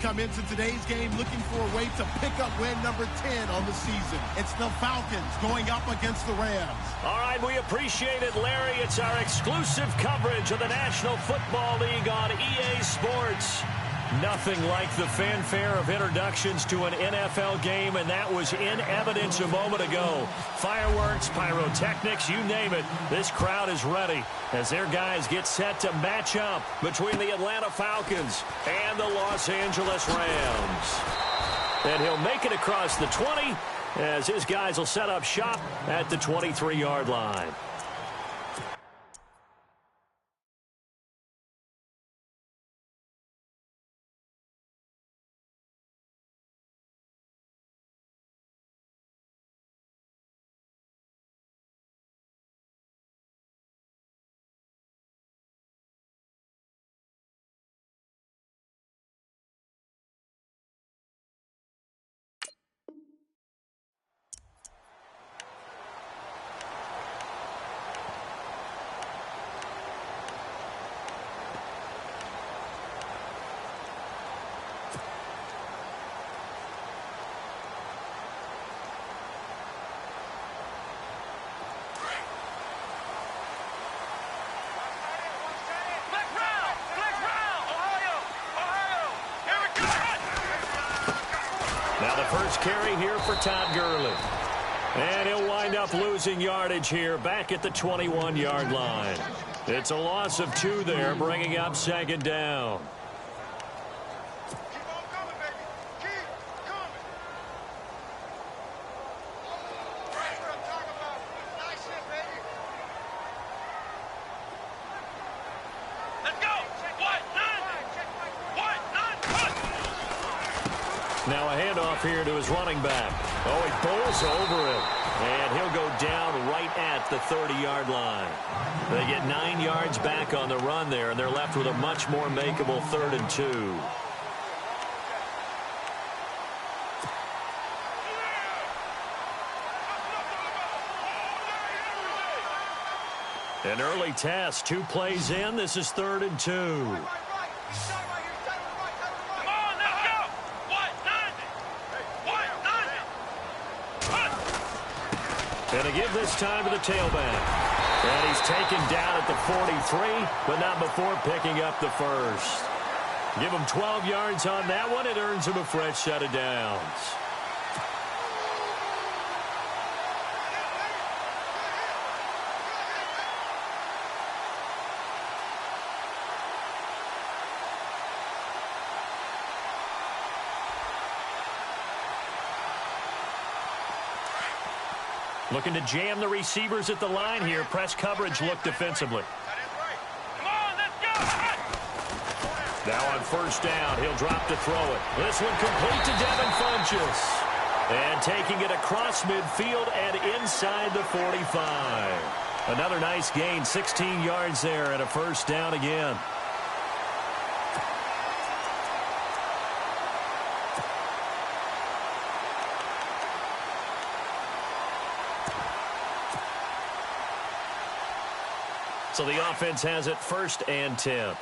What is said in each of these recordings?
come into today's game looking for a way to pick up win number 10 on the season. It's the Falcons going up against the Rams. All right, we appreciate it, Larry. It's our exclusive coverage of the National Football League on EA Sports. Nothing like the fanfare of introductions to an NFL game, and that was in evidence a moment ago. Fireworks, pyrotechnics, you name it. This crowd is ready as their guys get set to match up between the Atlanta Falcons and the Los Angeles Rams. And he'll make it across the 20 as his guys will set up shop at the 23-yard line. Now the first carry here for Todd Gurley. And he'll wind up losing yardage here back at the 21-yard line. It's a loss of 2 there, bringing up second down. Now a handoff here to his running back. Oh, he bowls over him. And he'll go down right at the 30-yard line. They get 9 yards back on the run there, and they're left with a much more makeable 3rd and 2. An early test, 2 plays in. This is 3rd and 2. And to give this time to the tailback. And he's taken down at the 43, but not before picking up the first. Give him 12 yards on that one. It earns him a fresh set of downs. Looking to jam the receivers at the line here. Press coverage look defensively. Now on first down, he'll drop to throw it. This one complete to Devin Funchess. And taking it across midfield and inside the 45. Another nice gain, 16 yards there and a first down again. So the offense has it 1st and 10.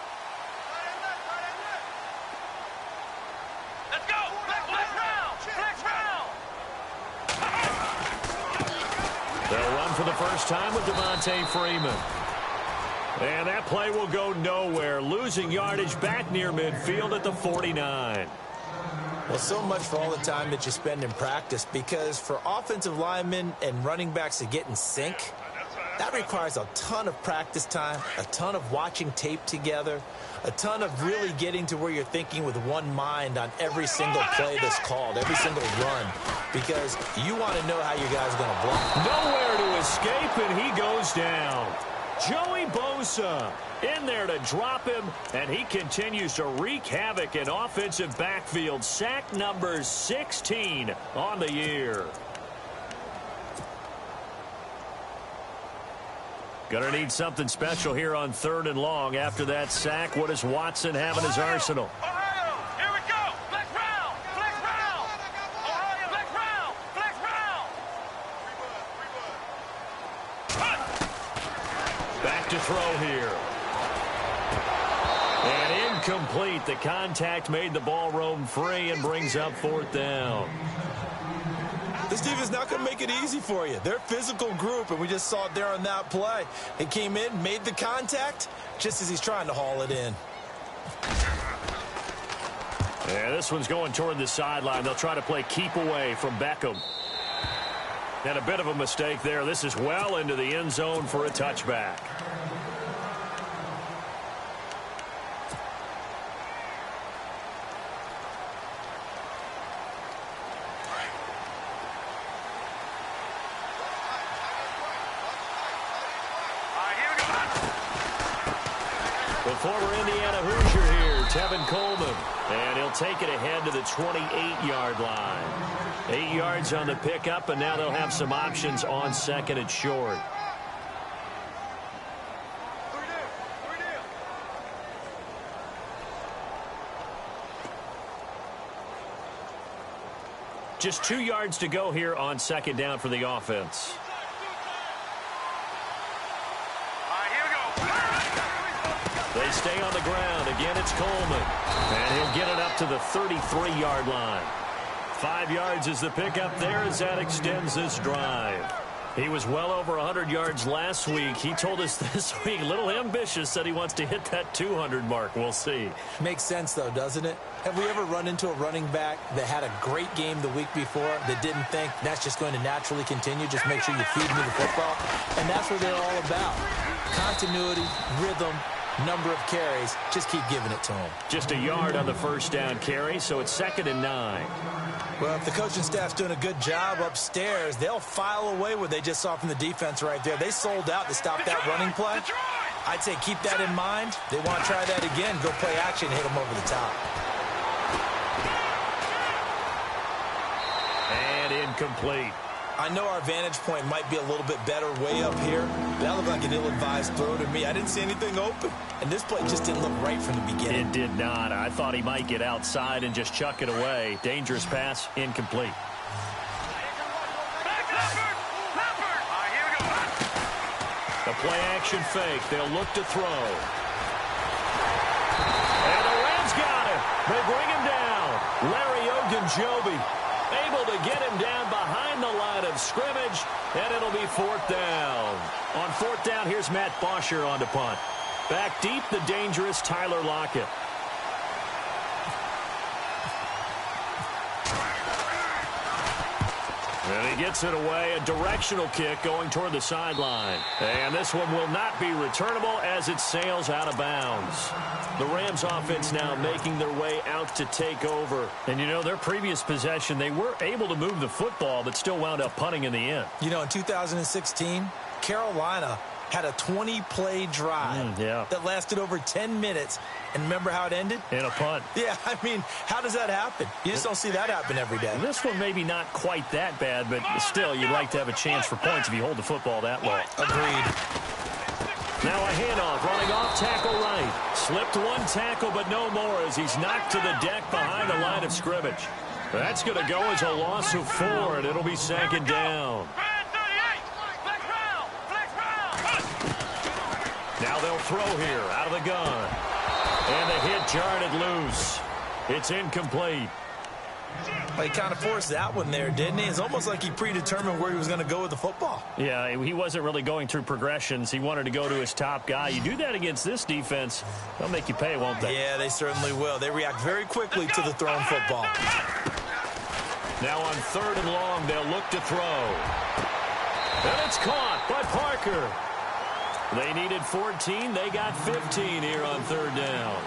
Let's go! Flex round! They'll run for the first time with Devontae Freeman. And that play will go nowhere. Losing yardage back near midfield at the 49. Well, so much for all the time that you spend in practice, because for offensive linemen and running backs to get in sync, that requires a ton of practice time, a ton of watching tape together, a ton of really getting to where you're thinking with one mind on every single play that's called, every single run, because you want to know how your guys are going to block. Nowhere to escape, and he goes down. Joey Bosa in there to drop him, and he continues to wreak havoc in offensive backfield. Sack number 16 on the year. Gonna need something special here on 3rd and long. After that sack, what does Watson have in his arsenal? Ohio, here we go! Flex round! Ohio, flex round! Back to throw here. And Incomplete. The contact made the ball roam free and brings up 4th down. This defense is not going to make it easy for you. They're a physical group, and we just saw it there on that play. He came in, made the contact, just as he's trying to haul it in. Yeah, this one's going toward the sideline. They'll try to play keep away from Beckham. And a bit of a mistake there. This is well into the end zone for a touchback. The former Indiana Hoosier here, Tevin Coleman. And he'll take it ahead to the 28-yard line. 8 yards on the pickup, and now they'll have some options on 2nd and short. Just 2 yards to go here on 2nd down for the offense. They stay on the ground. Again, it's Coleman. And he'll get it up to the 33-yard line. 5 yards is the pickup there as that extends this drive. He was well over 100 yards last week. He told us this week, a little ambitious, said he wants to hit that 200 mark. We'll see. Makes sense, though, doesn't it? Have we ever run into a running back that had a great game the week before that didn't think that's just going to naturally continue? Just make sure you feed me the football. And that's what they're all about. Continuity, rhythm, number of carries. Just keep giving it to him. Just a yard on the 1st down carry, so it's 2nd and 9. Well, if the coaching staff's doing a good job upstairs, they'll file away what they just saw from the defense right there. They sold out to stop that running play. I'd say keep that in mind. They want to try that again. Go play action, hit them over the top. And incomplete. I know our vantage point might be a little bit better way up here, but that looked like an ill-advised throw to me. I didn't see anything open, and this play just didn't look right from the beginning. It did not. I thought he might get outside and just chuck it away. Dangerous pass, incomplete. The play-action fake. They'll look to throw. And the Rams got him. They bring him down. Larry Ogunjobi able to get him down behind the line of scrimmage, and it'll be 4th down. On 4th down, here's Matt Bosher on to punt. Back deep, the dangerous Tyler Lockett. And he gets it away, a directional kick going toward the sideline. And this one will not be returnable as it sails out of bounds. The Rams offense now making their way out to take over. And, you know, their previous possession, they were able to move the football, but still wound up punting in the end. You know, in 2016, Carolina had a 20-play drive that lasted over 10 minutes. And remember how it ended? In a punt. Yeah, I mean, how does that happen? You just don't see that happen every day. This one maybe not quite that bad, but still, you'd like to have a chance for points if you hold the football that long. Agreed. Now a handoff, running off tackle right. Slipped one tackle, but no more as he's knocked to the deck behind the line of scrimmage. That's going to go as a loss of 4, and it'll be 2nd down. Now they'll throw here out of the gun. And the hit jarred it loose. It's incomplete. Well, he kind of forced that one there, didn't he? It's almost like he predetermined where he was going to go with the football. Yeah, he wasn't really going through progressions. He wanted to go to his top guy. You do that against this defense, they'll make you pay, won't they? Yeah, they certainly will. They react very quickly to the thrown football. Now on 3rd and long, they'll look to throw. And it's caught by Parker. They needed 14. They got 15 here on 3rd down.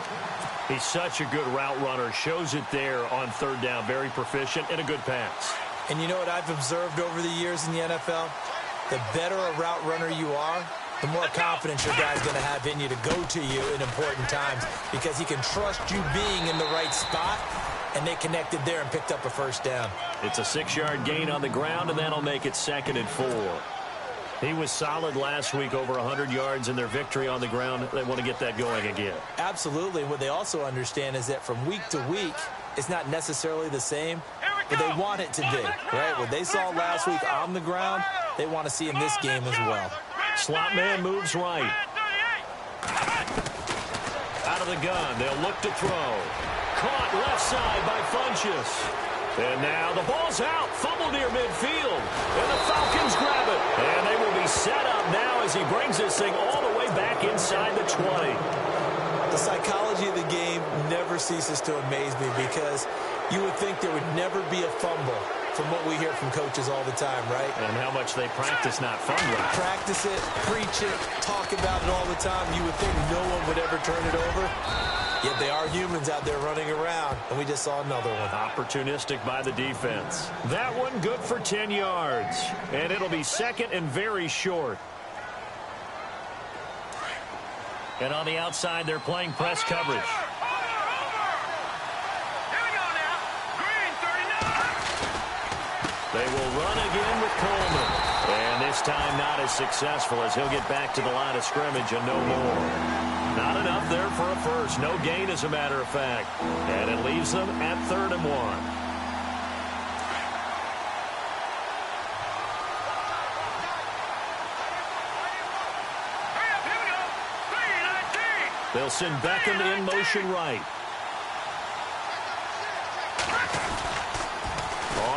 He's such a good route runner. Shows it there on 3rd down. Very proficient and a good pass. And you know what I've observed over the years in the NFL? The better a route runner you are, the more confidence your guy's going to have in you to go to you in important times because he can trust you being in the right spot, and they connected there and picked up a 1st down. It's a 6-yard gain on the ground, and that'll make it 2nd and 4. He was solid last week, over 100 yards in their victory on the ground. They want to get that going again. Absolutely. What they also understand is that from week to week, it's not necessarily the same, but they want it to be, right? What they saw last week on the ground, they want to see in this game as well. Slot man moves right. Out of the gun. They'll look to throw. Caught left side by Funchess. And now the ball's out. Fumble near midfield. And the Falcons grab it. And they will be set up now as he brings this thing all the way back inside the 20. The psychology of the game never ceases to amaze me because you would think there would never be a fumble from what we hear from coaches all the time, right? And how much they practice not fumbling. Practice it, preach it, talk about it all the time. You would think no one would ever turn it over. Yet they are humans out there running around, and we just saw another one. Opportunistic by the defense. That one good for 10 yards. And it'll be second and very short. And on the outside, they're playing press coverage. They will run again with Coleman. And this time not as successful as he'll get back to the line of scrimmage and no more. Not enough there for a first. No gain, as a matter of fact. And it leaves them at 3rd and 1. They'll send Beckham in motion right.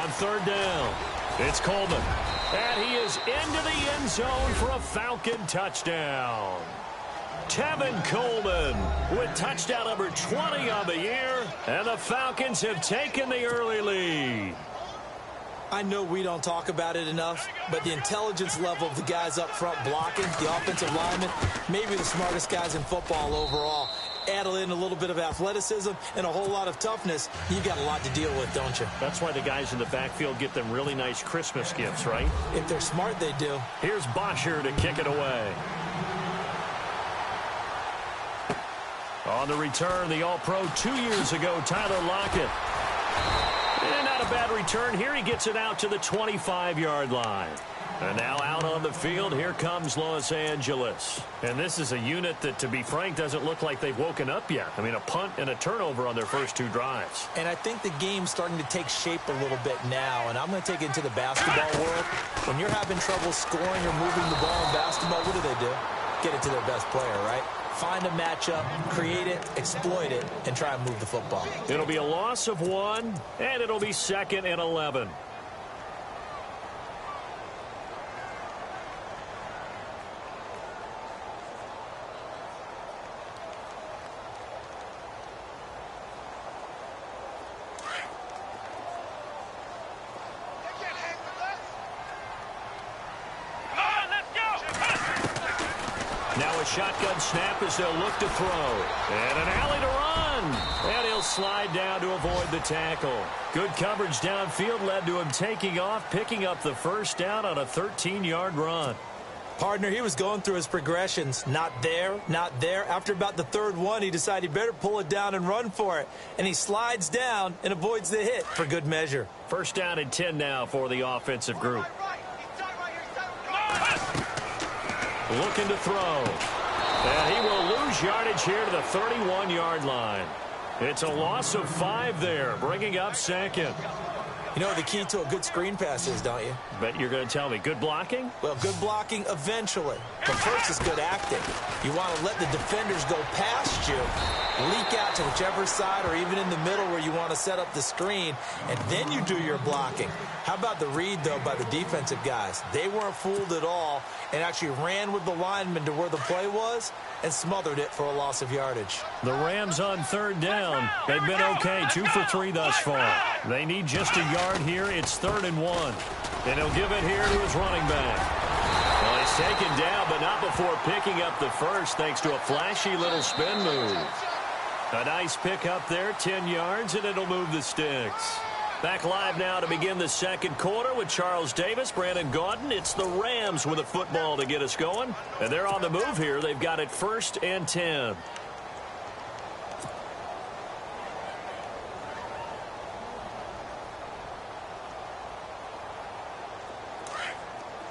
On 3rd down, it's Coleman. And he is into the end zone for a Falcon touchdown. Tevin Coleman with touchdown number 20 on the year. And the Falcons have taken the early lead. I know we don't talk about it enough, but the intelligence level of the guys up front blocking, the offensive linemen, maybe the smartest guys in football overall. Add in a little bit of athleticism and a whole lot of toughness, you got a lot to deal with, don't you? That's why the guys in the backfield get them really nice Christmas gifts, right? If they're smart, they do. Here's Bosher to kick it away. On the return, the All-Pro 2 years ago, Tyler Lockett. And not a bad return. Here he gets it out to the 25-yard line. And now out on the field, here comes Los Angeles. And this is a unit that, to be frank, doesn't look like they've woken up yet. I mean, a punt and a turnover on their first 2 drives. And I think the game's starting to take shape a little bit now. And I'm going to take it into the basketball world. When you're having trouble scoring or moving the ball in basketball, what do? Get it to their best player, right? Find a matchup, create it, exploit it, and try and move the football. It'll be a loss of 1, and it'll be 2nd and 11. Now a shotgun snap as they'll look to throw. And an alley to run. And he'll slide down to avoid the tackle. Good coverage downfield led to him taking off, picking up the first down on a 13-yard run. Partner, he was going through his progressions. Not there, not there. After about the 3rd one, he decided he better pull it down and run for it. And he slides down and avoids the hit for good measure. First down and 10 now for the offensive group. Looking to throw. And he will lose yardage here to the 31-yard line. It's a loss of 5 there, bringing up 2nd. You know what the key to a good screen pass is, don't you? Bet you're going to tell me. Good blocking? Well, good blocking eventually. But first is good acting. You want to let the defenders go past you, leak out to whichever side or even in the middle where you want to set up the screen, and then you do your blocking. How about the read, though, by the defensive guys? They weren't fooled at all and actually ran with the lineman to where the play was and smothered it for a loss of yardage. The Rams on 3rd down. They've been okay, 2 for 3 thus far. They need just a yard here. It's 3rd and 1. And he'll give it here to his running back. Well, he's taken down, but not before picking up the first thanks to a flashy little spin move. A nice pick up there, 10 yards, and it'll move the sticks. Back live now to begin the 2nd quarter with Charles Davis, Brandon Gaudin. It's the Rams with a football to get us going. And they're on the move here. They've got it 1st and 10.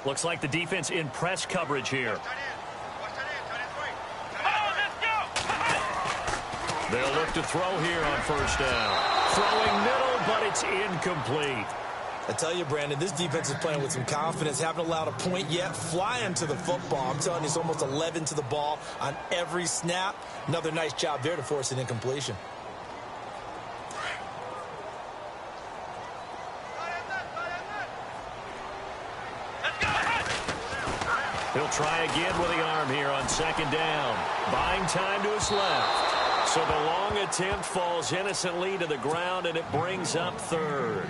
Looks like the defense in press coverage here. They'll look to throw here on 1st down. Throwing middle, but it's incomplete. I tell you, Brandon, this defense is playing with some confidence. Haven't allowed a point yet. Flying to the football. I'm telling you, it's almost 11 to the ball on every snap. Another nice job there to force an incompletion. He'll try again with the arm here on second down. Buying time to his left. So the long attempt falls innocently to the ground, and it brings up third.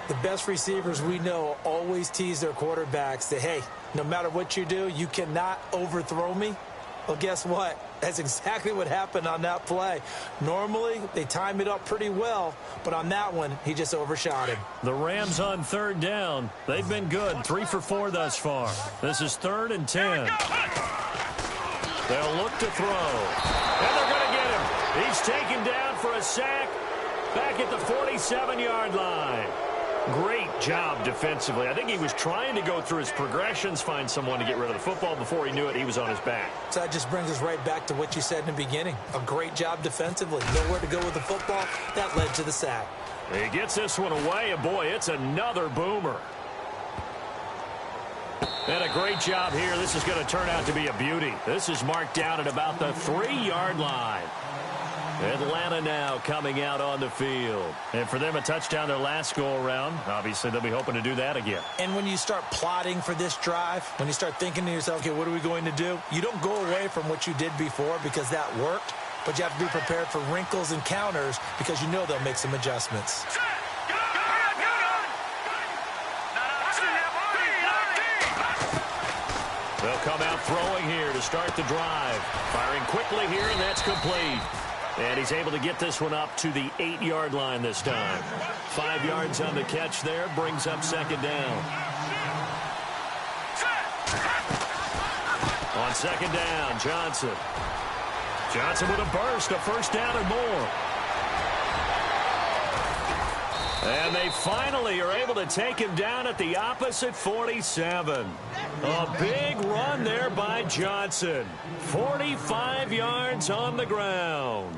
The best receivers we know always tease their quarterbacks that, hey, no matter what you do, you cannot overthrow me. Well, guess what? That's exactly what happened on that play. Normally, they time it up pretty well, but on that one, he just overshot him. The Rams on third down. They've been good, 3 for 4 thus far. This is 3rd and 10. They'll look to throw. And they're going to get him. He's taken down for a sack back at the 47-yard line. Great job defensively. I think he was trying to go through his progressions, find someone to get rid of the football. Before he knew it, he was on his back. So that just brings us right back to what you said in the beginning. A great job defensively. Nowhere to go with the football. That led to the sack. He gets this one away, and boy, it's another boomer. And a great job here. This is going to turn out to be a beauty. This is marked down at about the 3-yard line. Atlanta now coming out on the field. And for them, a touchdown their last go-around. Obviously, they'll be hoping to do that again. And when you start plotting for this drive, when you start thinking to yourself, okay, what are we going to do? You don't go away from what you did before because that worked, but you have to be prepared for wrinkles and counters because you know they'll make some adjustments. They'll come out throwing here to start the drive. Firing quickly here, and that's complete. And he's able to get this one up to the 8-yard line this time. 5 yards on the catch there, brings up second down. On second down, Johnson. Johnson with a burst, a first down or more. And they finally are able to take him down at the opposite 47. A big run there by Johnson. 45 yards on the ground.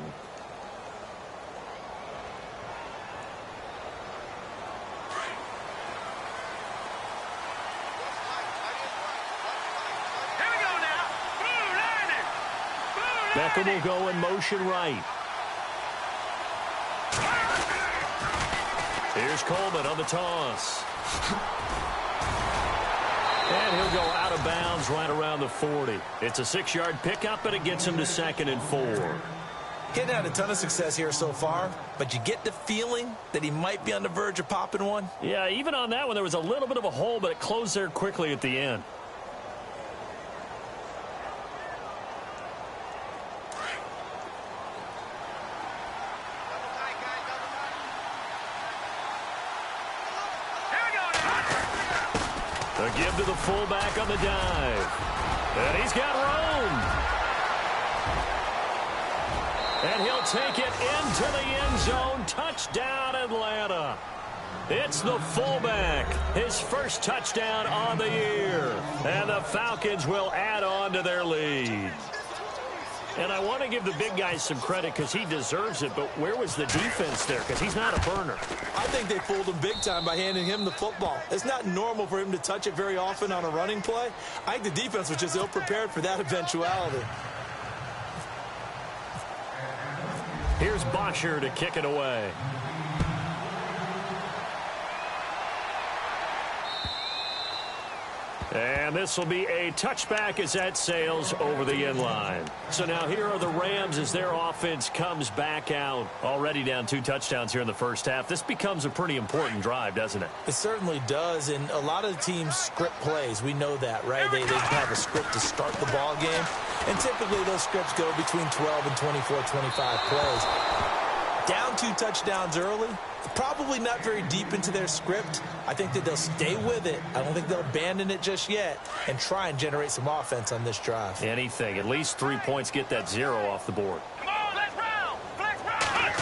Beckham will go in motion right. Here's Coleman on the toss. And he'll go out of bounds right around the 40. It's a 6-yard pickup, and it gets him to 2nd and 4. He hadn't had a ton of success here so far, but you get the feeling that he might be on the verge of popping one. Yeah, even on that one, there was a little bit of a hole, but it closed there quickly at the end. A give to the fullback on the dive. And he's got room. And he'll take it into the end zone. Touchdown, Atlanta. It's the fullback. His first touchdown on the year. And the Falcons will add on to their lead. And I want to give the big guy some credit because he deserves it, but where was the defense there? Because he's not a burner. I think they fooled him big time by handing him the football. It's not normal for him to touch it very often on a running play. I think the defense was just ill-prepared for that eventuality. Here's Bosher to kick it away. And this will be a touchback as that sails over the end line. So now here are the Rams as their offense comes back out. Already down 2 touchdowns here in the first half. This becomes a pretty important drive, doesn't it? It certainly does, and a lot of the teams script plays. We know that, right? They have a script to start the ball game, and typically those scripts go between 12 and 24, 25 plays. Down 2 touchdowns early, probably not very deep into their script. I think that they'll stay with it. I don't think they'll abandon it just yet and try and generate some offense on this drive. Anything. At least 3 points, get that 0 off the board. Come on, let's round. Let's round.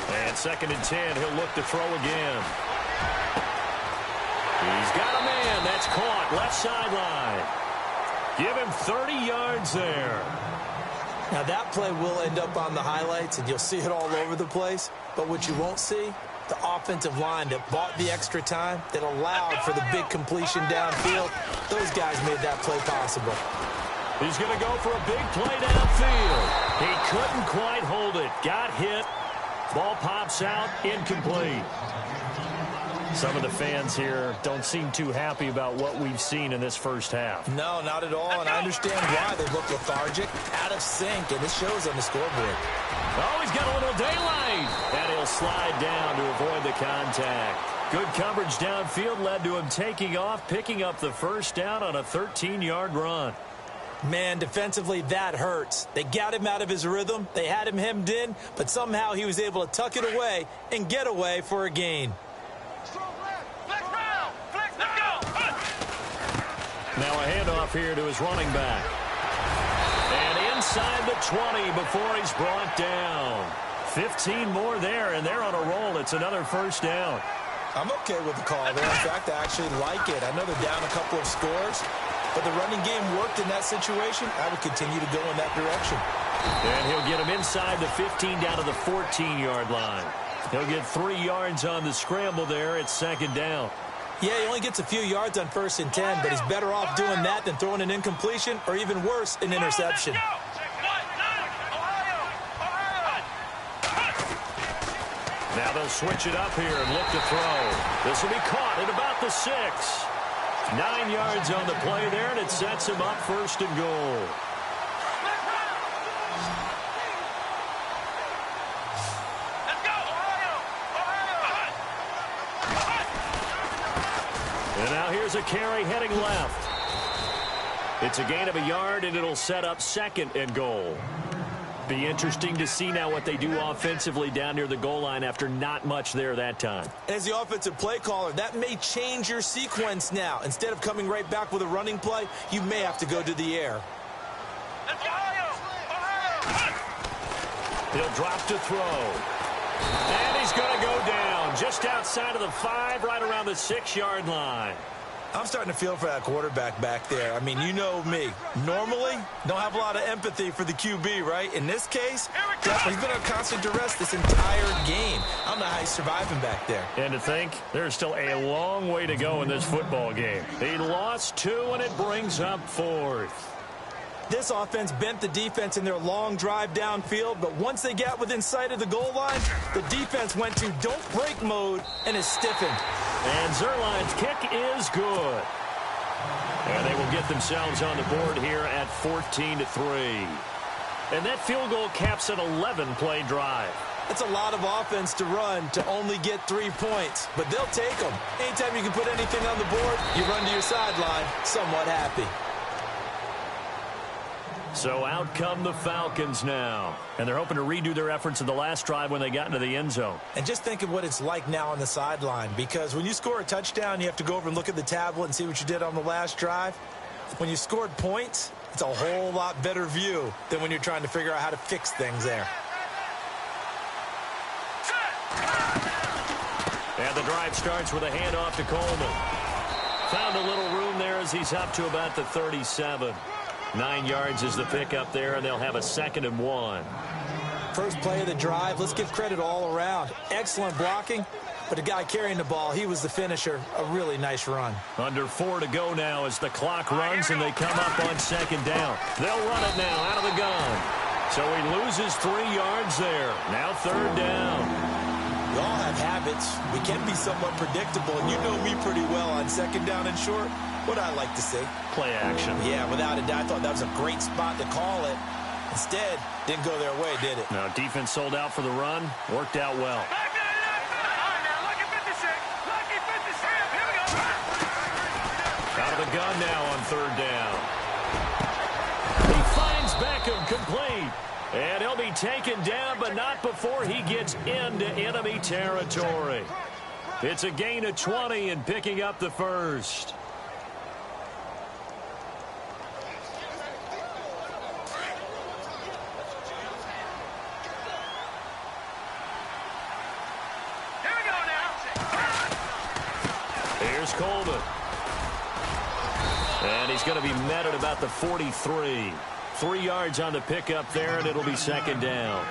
And 2nd and 10, he'll look to throw again. He's got a man. That's caught. Left sideline. Give him 30 yards there. Now, that play will end up on the highlights, and you'll see it all over the place. But what you won't see, The offensive line that bought the extra time, that allowed for the big completion downfield, those guys made that play possible. He's going to go for a big play downfield. He couldn't quite hold it. Got hit. Ball pops out, incomplete. Some of the fans here don't seem too happy about what we've seen in this first half. No, not at all, and I understand why. They look lethargic, out of sync, and it shows on the scoreboard. Oh, he's got a little daylight. And he'll slide down to avoid the contact. Good coverage downfield led to him taking off, picking up the first down on a 13-yard run. Man, defensively, that hurts. They got him out of his rhythm. They had him hemmed in, but somehow he was able to tuck it away and get away for a gain. Now a handoff here to his running back. And inside the 20 before he's brought down. 15 more there, and they're on a roll. It's another first down. I'm okay with the call there. In fact, I actually like it. I know they're down a couple of scores, but the running game worked in that situation. I would continue to go in that direction. And he'll get him inside the 15 down to the 14-yard line. He'll get 3 yards on the scramble there. It's second down. Yeah, he only gets a few yards on 1st and 10, but he's better off doing that than throwing an incompletion or even worse, an interception. Now they'll switch it up here and look to throw. This will be caught at about the 6. 9 yards on the play there, and it sets him up 1st and goal. And now here's a carry heading left. It's a gain of a yard, and it'll set up 2nd and goal. Be interesting to see now what they do offensively down near the goal line after not much there that time. As the offensive play caller, that may change your sequence now. Instead of coming right back with a running play, you may have to go to the air. He'll drop to throw. And he's going to go down just outside of the 5, right around the 6-yard line. I'm starting to feel for that quarterback back there. I mean, you know me. Normally, don't have a lot of empathy for the QB, right? In this case, he's been under constant duress this entire game. I don't know how he's surviving back there. And to think, there's still a long way to go in this football game. He lost 2, and it brings up 4th. This offense bent the defense in their long drive downfield, but once they got within sight of the goal line, the defense went to don't break mode and is stiffened. And Zerline's kick is good. And they will get themselves on the board here at 14-3. And that field goal caps an 11-play drive. That's a lot of offense to run to only get 3 points, but they'll take them. Anytime you can put anything on the board, you run to your sideline somewhat happy. So out come the Falcons now. And they're hoping to redo their efforts in the last drive when they got into the end zone. And just think of what it's like now on the sideline, because when you score a touchdown, you have to go over and look at the tablet and see what you did on the last drive. When you scored points, it's a whole lot better view than when you're trying to figure out how to fix things there. And the drive starts with a handoff to Coleman. Found a little room there as he's up to about the 37. 9 yards is the pickup there, and they'll have a 2nd and 1. First play of the drive, let's give credit all around. Excellent blocking, but the guy carrying the ball, he was the finisher. A really nice run. Under 4 to go now as the clock runs, and they come up on 2nd down. They'll run it now out of the gun. So he loses 3 yards there. Now 3rd down. We all have habits. We can be somewhat predictable, and you know me pretty well on 2nd down and short. What I like to see. Play action. Yeah, without a doubt. I thought that was a great spot to call it. Instead, didn't go their way, did it? Now, defense sold out for the run. Worked out well. Out of the gun now on 3rd down. He finds Beckham complete. And he'll be taken down, but not before he gets into enemy territory. It's a gain of 20 and picking up the 1st. Here's Coleman. And he's going to be met at about the 43. 3 yards on the pickup there, and it'll be 2nd down.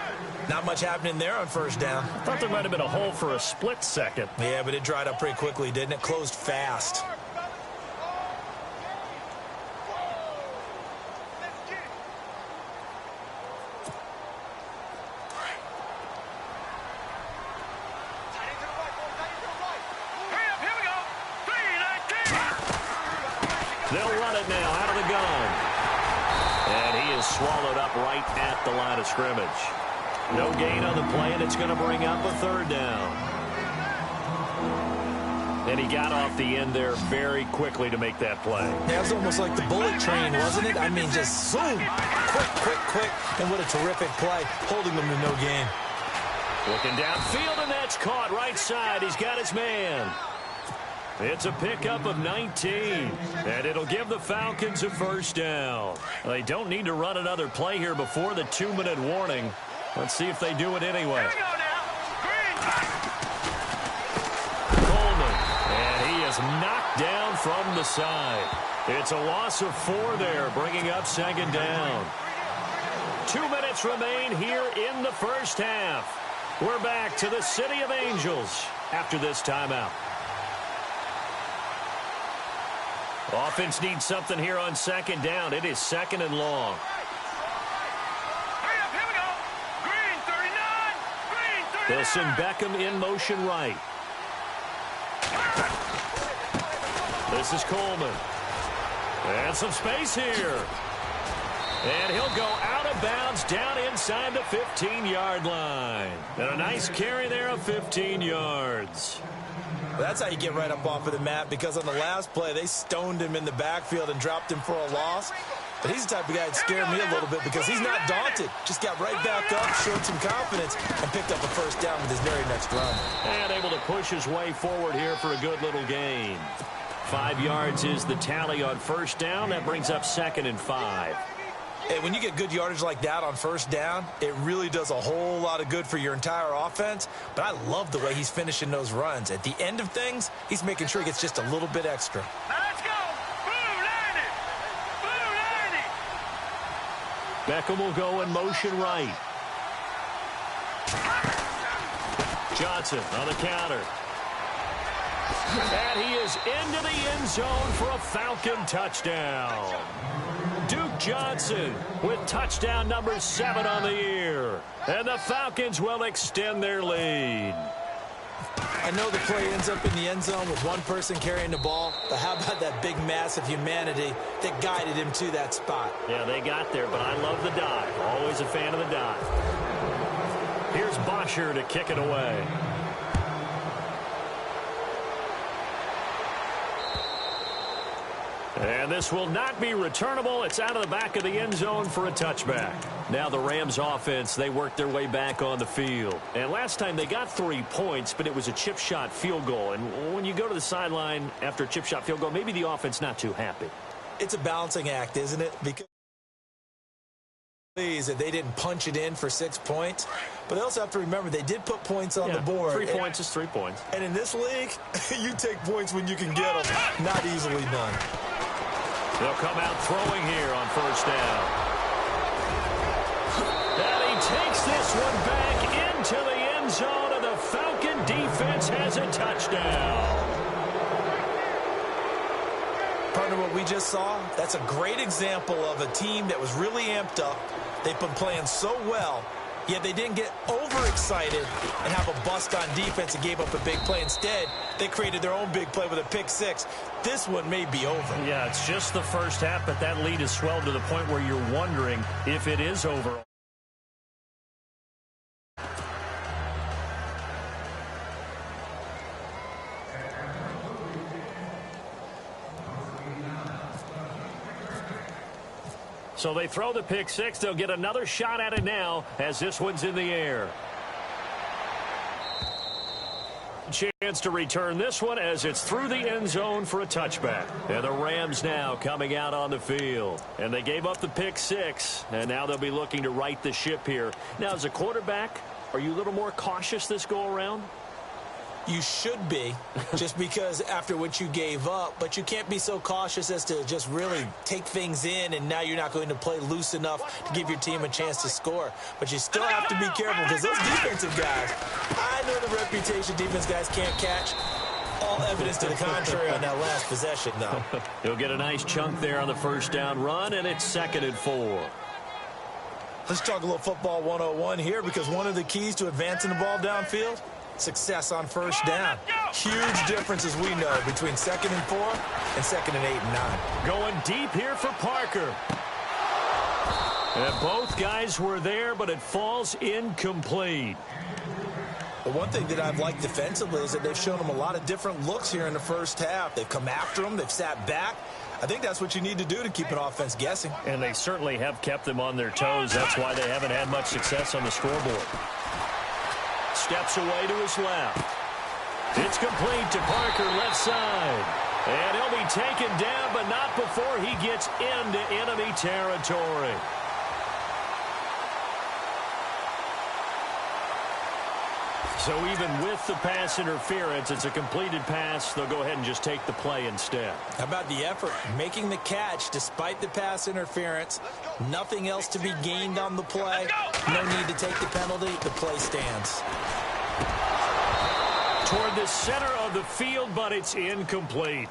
Not much happening there on first down. I thought there might have been a hole for a split second. Yeah, but it dried up pretty quickly, didn't it? Closed fast. They'll run it now out of the gun. And he is swallowed up right at the line of scrimmage. No gain on the play, and it's going to bring up a third down. And he got off the end there very quickly to make that play. That was almost like the bullet train, wasn't it? I mean, just zoom. Quick. And what a terrific play, holding them to no gain. Looking downfield, and that's caught right side. He's got his man. It's a pickup of 19, and it'll give the Falcons a first down. They don't need to run another play here before the 2-minute warning. Let's see if they do it anyway. Coleman, and he is knocked down from the side. It's a loss of 4 there, bringing up second down. 2 minutes remain here in the first half. We're back to the City of Angels after this timeout. Offense needs something here on second down. It is second and long. They'll send Beckham in motion right. This is Coleman. And some space here. And he'll go out of bounds down inside the 15-yard line. And a nice carry there of 15 yards. That's how you get right up off of the mat, because on the last play, they stoned him in the backfield and dropped him for a loss. But he's the type of guy that scared me a little bit because he's not daunted. Just got right back up, showed some confidence, and picked up a first down with his very next run. And able to push his way forward here for a good little gain. 5 yards is the tally on first down. That brings up second and 5. Hey, when you get good yardage like that on first down, it really does a whole lot of good for your entire offense. But I love the way he's finishing those runs. At the end of things, he's making sure he gets just a little bit extra. Now let's go. Boom, 90. Boom, 90. Beckham will go in motion right. Johnson on the counter. And he is into the end zone for a Falcon touchdown. Duke Johnson with touchdown number 7 on the year. And the Falcons will extend their lead. I know the play ends up in the end zone with one person carrying the ball, but how about that big mass of humanity that guided him to that spot? Yeah, they got there, but I love the dive. Always a fan of the dive. Here's Bosher to kick it away. And this will not be returnable. It's out of the back of the end zone for a touchback. Now the Rams offense, they worked their way back on the field. And last time they got 3 points, but it was a chip shot field goal. And when you go to the sideline after a chip shot field goal, maybe the offense not too happy. It's a balancing act, isn't it? Because that they didn't punch it in for 6 points. But they also have to remember they did put points on the board. 3 points is 3 points. And in this league, you take points when you can get them. Not easily done. They'll come out throwing here on first down. And he takes this one back into the end zone, and the Falcon defense has a touchdown. Partner, what we just saw, that's a great example of a team that was really amped up. They've been playing so well, yet they didn't get overexcited and have a bust on defense and gave up a big play. Instead, they created their own big play with a pick 6. This one may be over. Yeah, it's just the first half, but that lead has swelled to the point where you're wondering if it is over. So they throw the pick 6. They'll get another shot at it now as this one's in the air. Chance to return this one as it's through the end zone for a touchback. And the Rams now coming out on the field. And they gave up the pick 6, and now they'll be looking to right the ship here. Now, as a quarterback, are you a little more cautious this go-around? You should be, just because after what you gave up, but you can't be so cautious as to just really take things in, and now you're not going to play loose enough to give your team a chance to score. But you still have to be careful, because those defensive guys, I know the reputation defense guys can't catch. All evidence to the contrary on that last possession, though. He'll get a nice chunk there on the first down run, and it's 2nd and 4. Let's talk a little football 101 here, because one of the keys to advancing the ball downfield, success on first down. Huge difference, as we know, between 2nd and 4 and 2nd and 8 and 9. Going deep here for Parker. And both guys were there, but it falls incomplete. The one thing that I've liked defensively is that they've shown them a lot of different looks here in the first half. They've come after them. They've sat back. I think that's what you need to do to keep an offense guessing. And they certainly have kept them on their toes. That's why they haven't had much success on the scoreboard. Steps away to his left. It's complete to Parker, left side. And he'll be taken down, but not before he gets into enemy territory. So even with the pass interference, it's a completed pass. They'll go ahead and just take the play instead. How about the effort? Making the catch despite the pass interference. Nothing else to be gained on the play. No need to take the penalty. The play stands. Toward the center of the field, but it's incomplete.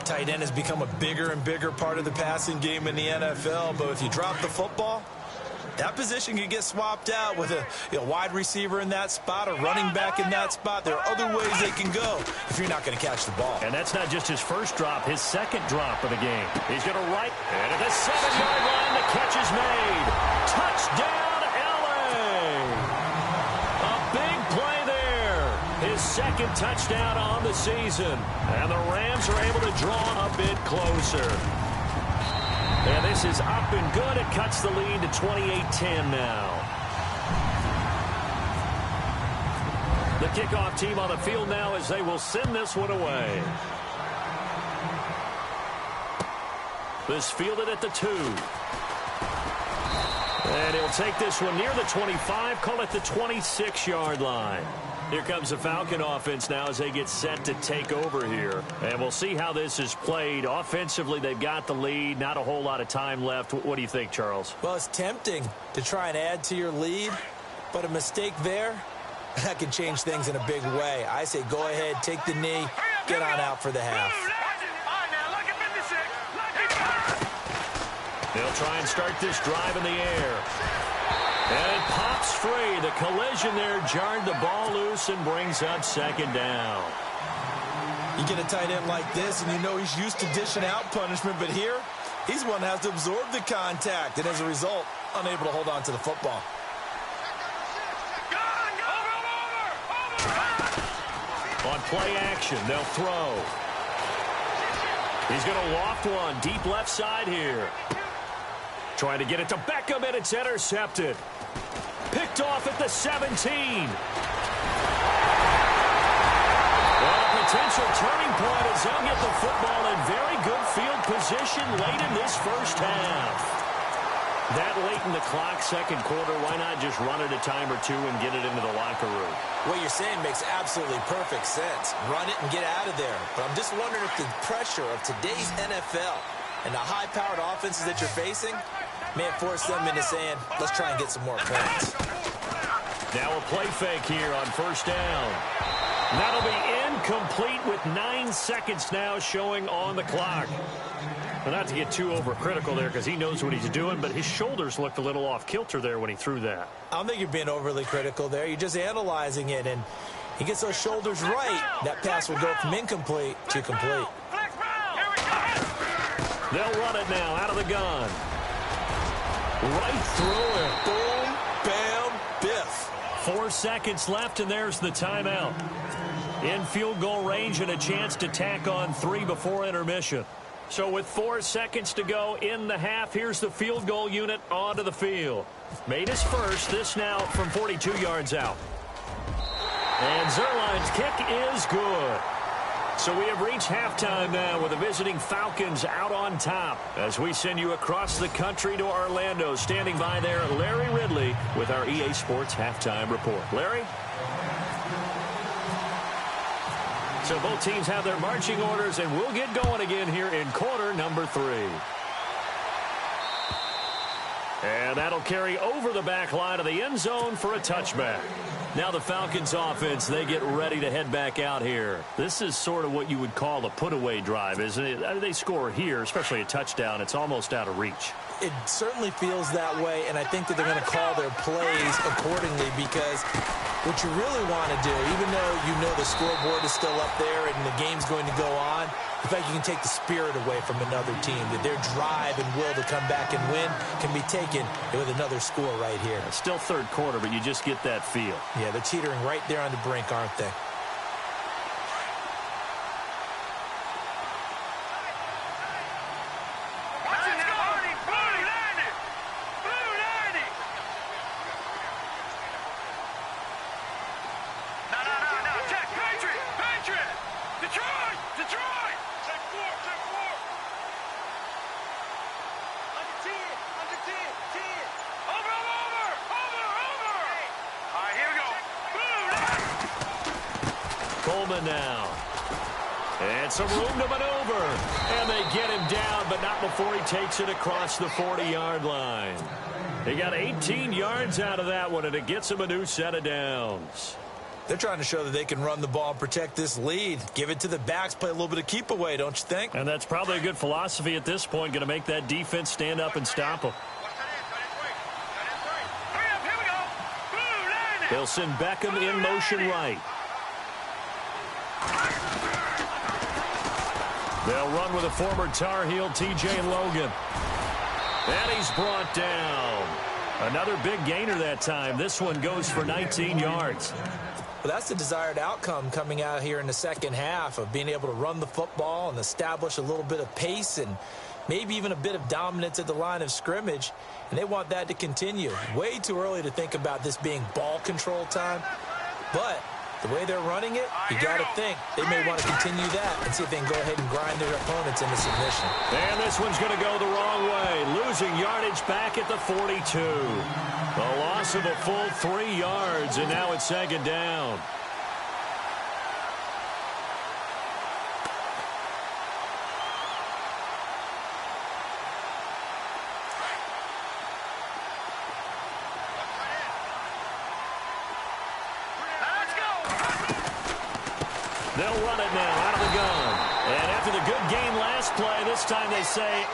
Tight end has become a bigger and bigger part of the passing game in the NFL, but if you drop the football, that position can get swapped out with a wide receiver in that spot, a running back in that spot. There are other ways they can go if you're not going to catch the ball. And that's not just his first drop, his second drop of the game. He's going to right, and at the 7-yard line, the catch is made. Touchdown, L.A. A big play there. His second touchdown on the season. And the Rams are able to draw a bit closer. And this is up and good. It cuts the lead to 28-10 now. The kickoff team on the field now as they will send this one away. This fielded at the 2. And he'll take this one near the 25, call it the 26-yard line. Here comes the Falcon offense now as they get set to take over here. And we'll see how this is played. Offensively, they've got the lead. Not a whole lot of time left. What do you think, Charles? Well, it's tempting to try and add to your lead, but a mistake there, that can change things in a big way. I say go ahead, take the knee, get on out for the half. They'll try and start this drive in the air. And it pops free. The collision there jarred the ball loose and brings up 2nd down. You get a tight end like this, and you know he's used to dishing out punishment, but here, he's one that has to absorb the contact, and as a result, unable to hold on to the football. On play action, they'll throw. He's going to loft one deep left side here. Trying to get it to Beckham, and it's intercepted. Picked off at the 17. Well, a potential turning point as they'll get the football in very good field position late in this first half. That late in the clock, second quarter, why not just run it a time or two and get it into the locker room? What you're saying makes absolutely perfect sense. Run it and get out of there. But I'm just wondering if the pressure of today's NFL and the high-powered offenses that you're facing may have forced them into saying, let's try and get some more points. Now a play fake here on first down. That'll be incomplete with 9 seconds now showing on the clock. Well, not to get too overcritical there because he knows what he's doing, but his shoulders looked a little off kilter there when he threw that. I don't think you're being overly critical there. You're just analyzing it, and he gets those shoulders right. That pass will go from incomplete to complete. They'll run it now out of the gun. Right through it. Boom, bam, biff. 4 seconds left, and there's the timeout. In field goal range and a chance to tack on 3 before intermission. So with 4 seconds to go in the half, here's the field goal unit onto the field. Made his first, this now from 42 yards out. And Zerline's kick is good. So we have reached halftime now with the visiting Falcons out on top. As we send you across the country to Orlando, standing by there, Larry Ridley with our EA Sports Halftime Report. Larry? So both teams have their marching orders, and we'll get going again here in quarter number 3. And that'll carry over the back line of the end zone for a touchback. Now the Falcons offense, they get ready to head back out here. This is sort of what you would call a put-away drive, isn't it? They score here, especially a touchdown. It's almost out of reach. It certainly feels that way, and I think that they're going to call their plays accordingly, because what you really want to do, even though you know the scoreboard is still up there and the game's going to go on, the fact you can take the spirit away from another team, that their drive and will to come back and win can be taken with another score right here. It's still third quarter, but you just get that feel. Yeah, they're teetering right there on the brink, aren't they? Now. And some room to maneuver. And they get him down, but not before he takes it across the 40-yard line. He got 18 yards out of that one, and it gets him a new set of downs. They're trying to show that they can run the ball and protect this lead. Give it to the backs, play a little bit of keep away, don't you think? And that's probably a good philosophy at this point, going to make that defense stand up and stop them. They'll send Beckham in motion right. They'll run with a former Tar Heel, T.J. Logan. And he's brought down. Another big gainer that time. This one goes for 19 yards. Well, that's the desired outcome coming out here in the second half, of being able to run the football and establish a little bit of pace and maybe even a bit of dominance at the line of scrimmage. And they want that to continue. Way too early to think about this being ball control time. But the way they're running it, you got to think they may want to continue that and see if they can go ahead and grind their opponents into submission. And this one's going to go the wrong way. Losing yardage back at the 42. The loss of a full 3 yards, and now it's second down. They'll run it now out of the gun. And after the good game last play, this time they say,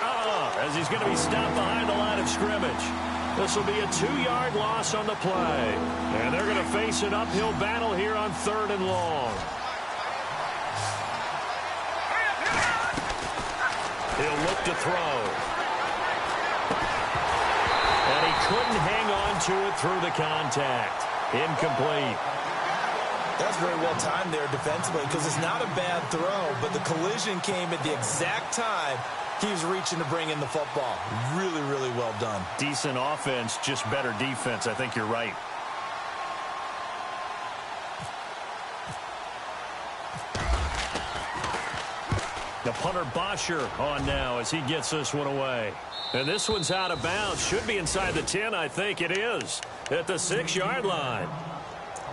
as he's going to be stopped behind the line of scrimmage. This will be a 2-yard loss on the play. And they're going to face an uphill battle here on 3rd and long. He'll look to throw. And he couldn't hang on to it through the contact. Incomplete. That's very well timed there defensively, because it's not a bad throw, but the collision came at the exact time he was reaching to bring in the football. Really, really well done. Decent offense, just better defense. I think you're right. The punter Bosher on now as he gets this one away. And this one's out of bounds. Should be inside the 10, I think it is, at the 6-yard line.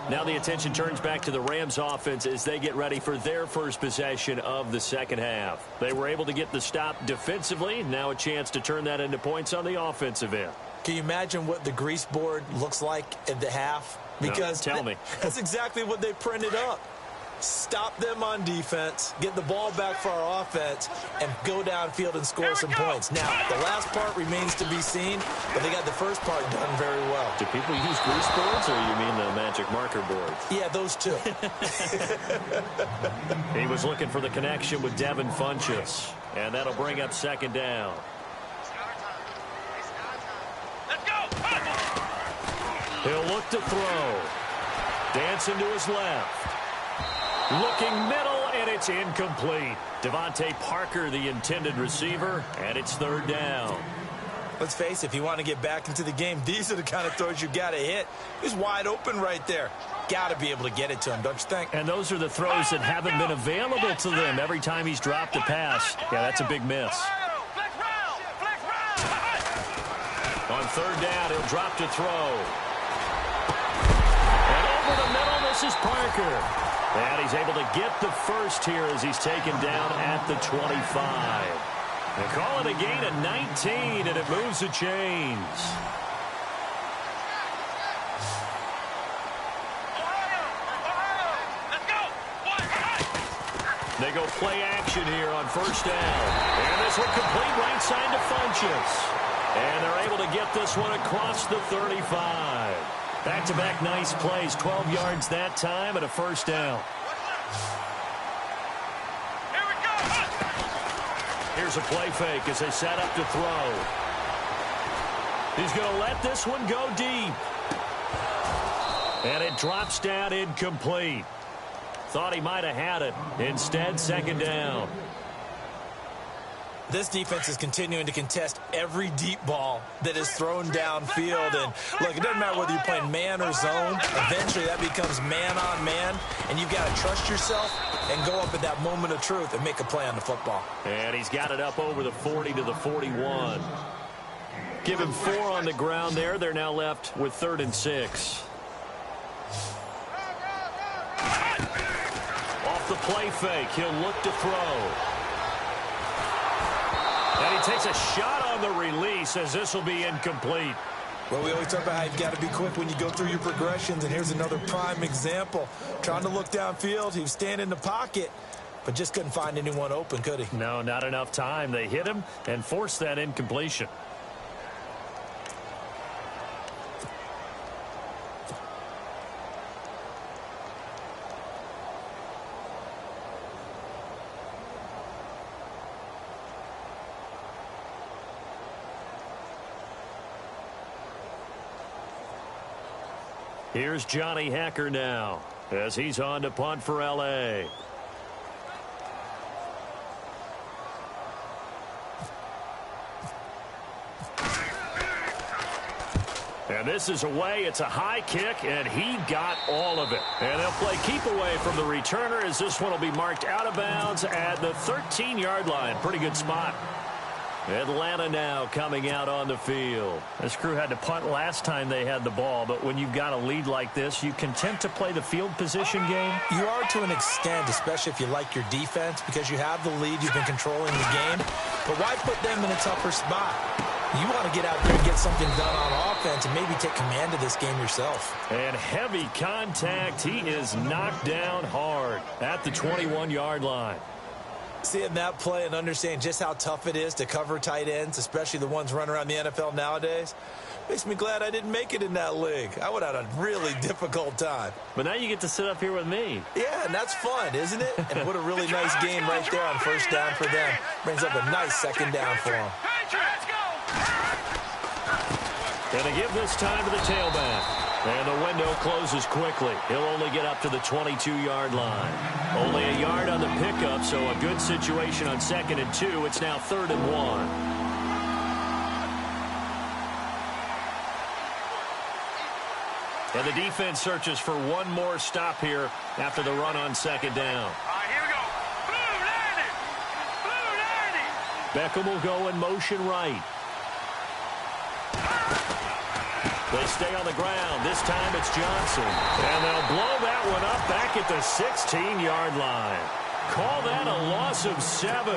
Now the attention turns back to the Rams offense as they get ready for their first possession of the second half. They were able to get the stop defensively. Now a chance to turn that into points on the offensive end. Can you imagine what the grease board looks like at the half? Because no, tell me. That's exactly what they printed up. Stop them on defense, get the ball back for our offense, and go downfield and score some points. Now, the last part remains to be seen, but they got the first part done very well. Do people use grease boards, or you mean the magic marker boards? Yeah, those two. He was looking for the connection with Devin Funchess, and that'll bring up second down. Let's go! He'll look to throw. Dancing to his left. Looking middle, and it's incomplete. Devontae Parker, the intended receiver, and it's third down. Let's face it, if you want to get back into the game, these are the kind of throws you got to hit. He's wide open right there. Got to be able to get it to him, don't you think? And those are the throws that haven't been available to them every time he's dropped a pass. Yeah, that's a big miss. On third down, he'll drop to throw. And over the middle, this This is Parker. And he's able to get the first here as he's taken down at the 25. They call it a gain of 19, and it moves the chains. They go play action here on first down. And this one complete right side to Funchess. And they're able to get this one across the 35. Back-to-back nice plays, 12 yards that time and a first down. Here we go. Here's a play fake as they set up to throw. He's going to let this one go deep. And it drops down incomplete. Thought he might have had it. Instead, second down. This defense is continuing to contest every deep ball that is thrown downfield. And, look, it doesn't matter whether you're playing man or zone. Eventually, that becomes man-on-man. And you've got to trust yourself and go up at that moment of truth and make a play on the football. And he's got it up over the 40 to the 41. Give him 4 on the ground there. They're now left with 3rd and 6. Off the play fake, he'll look to throw. And he takes a shot on the release as this will be incomplete. Well, we always talk about how you've got to be quick when you go through your progressions, and here's another prime example. Trying to look downfield, he was standing in the pocket, but just couldn't find anyone open, could he? No, not enough time. They hit him and forced that incompletion. Here's Johnny Hacker now as he's on to punt for L.A. And this is away. It's a high kick, and he got all of it. And they'll play keep away from the returner as this one will be marked out of bounds at the 13-yard line. Pretty good spot. Atlanta now coming out on the field. This crew had to punt last time they had the ball, but when you've got a lead like this, you content to play the field position game? You are to an extent, especially if you like your defense, because you have the lead, you've been controlling the game. But why put them in a tougher spot? You want to get out there and get something done on offense and maybe take command of this game yourself. And heavy contact. He is knocked down hard at the 21-yard line. Seeing that play and understanding just how tough it is to cover tight ends, especially the ones running around the NFL nowadays, makes me glad I didn't make it in that league. I would have had a really difficult time. But now you get to sit up here with me. Yeah, and that's fun, isn't it? And what a really nice game right there on first down for them. Brings up a nice second down for them. And they give this time to the tailback. And the window closes quickly. He'll only get up to the 22-yard line. Only a yard on the pickup, so a good situation on 2nd and 2. It's now 3rd and 1. And the defense searches for one more stop here after the run on 2nd down. All right, here we go. Blue 90. Blue 90. Beckham will go in motion right. They stay on the ground. This time it's Johnson. And they'll blow that one up back at the 16-yard line. Call that a loss of 7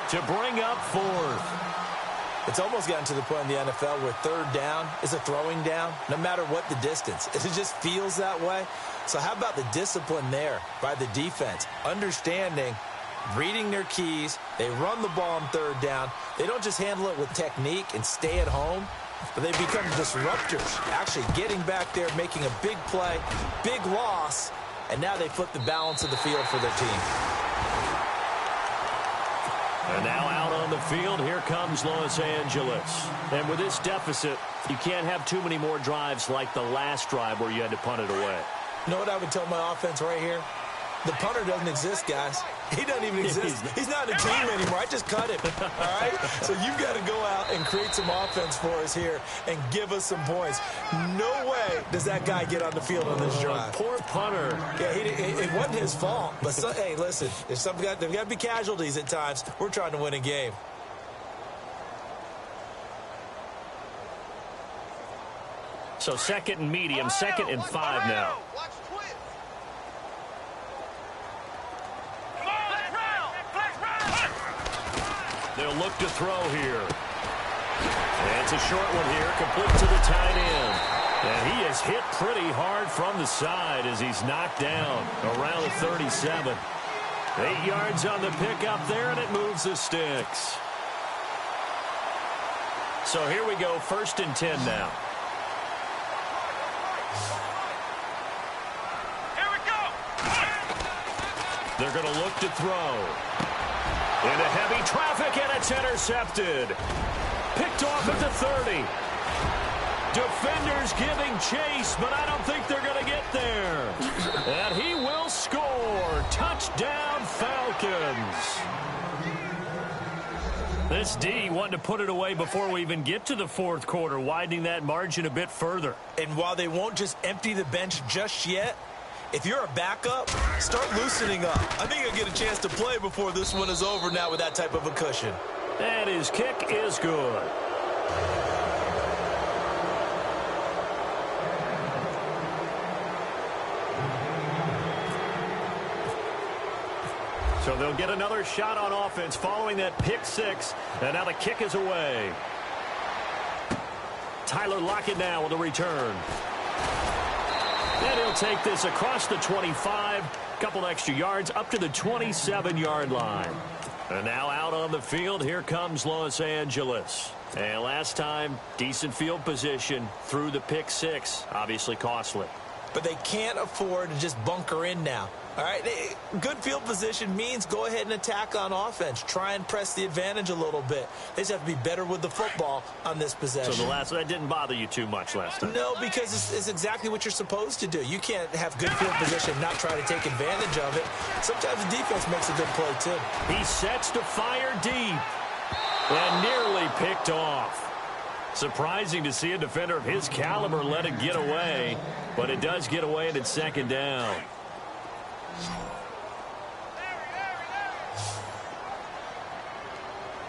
to bring up 4th. It's almost gotten to the point in the NFL where 3rd down is a throwing down, no matter what the distance. It just feels that way. So how about the discipline there by the defense? Understanding, reading their keys. They run the ball on 3rd down. They don't just handle it with technique and stay at home, but they become disruptors, actually getting back there, making a big play, big loss, and now they flip the balance of the field for their team. And now out on the field, here comes Los Angeles. And with this deficit, you can't have too many more drives like the last drive where you had to punt it away. You know what I would tell my offense right here? The punter doesn't exist, guys. He doesn't even exist. He's not in a team anymore. I just cut him, all right? So you've got to go out and create some offense for us here and give us some points. No way does that guy get on the field on this drive. Poor punter. Yeah, it wasn't his fault. But, hey, listen, there's got to be casualties at times. We're trying to win a game. So 2nd and medium, 2nd and 5 now. They'll look to throw here. And it's a short one here, complete to the tight end. And he is hit pretty hard from the side as he's knocked down around the 37. 8 yards on the pickup there, and it moves the sticks. So here we go, 1st and 10 now. Here we go. They're going to look to throw. Into heavy traffic, and it's intercepted. Picked off at the 30. Defenders giving chase, but I don't think they're going to get there. And he will score. Touchdown, Falcons. This D wanted to put it away before we even get to the 4th quarter, widening that margin a bit further. And while they won't just empty the bench just yet, if you're a backup, start loosening up. I think you'll get a chance to play before this one is over now with that type of a cushion. And his kick is good. So they'll get another shot on offense following that pick 6. And now the kick is away. Tyler Lockett now with a return. And he'll take this across the 25. Couple extra yards up to the 27-yard line. And now out on the field, here comes Los Angeles. And last time, decent field position through the pick 6. Obviously costly. But they can't afford to just bunker in now. All right, good field position means go ahead and attack on offense. Try and press the advantage a little bit. They just have to be better with the football on this possession. So that didn't bother you too much last time? No, because it's exactly what you're supposed to do. You can't have good field position and not try to take advantage of it. Sometimes the defense makes a good play, too. He sets to fire deep and nearly picked off. Surprising to see a defender of his caliber let it get away, but it does get away and it's 2nd down.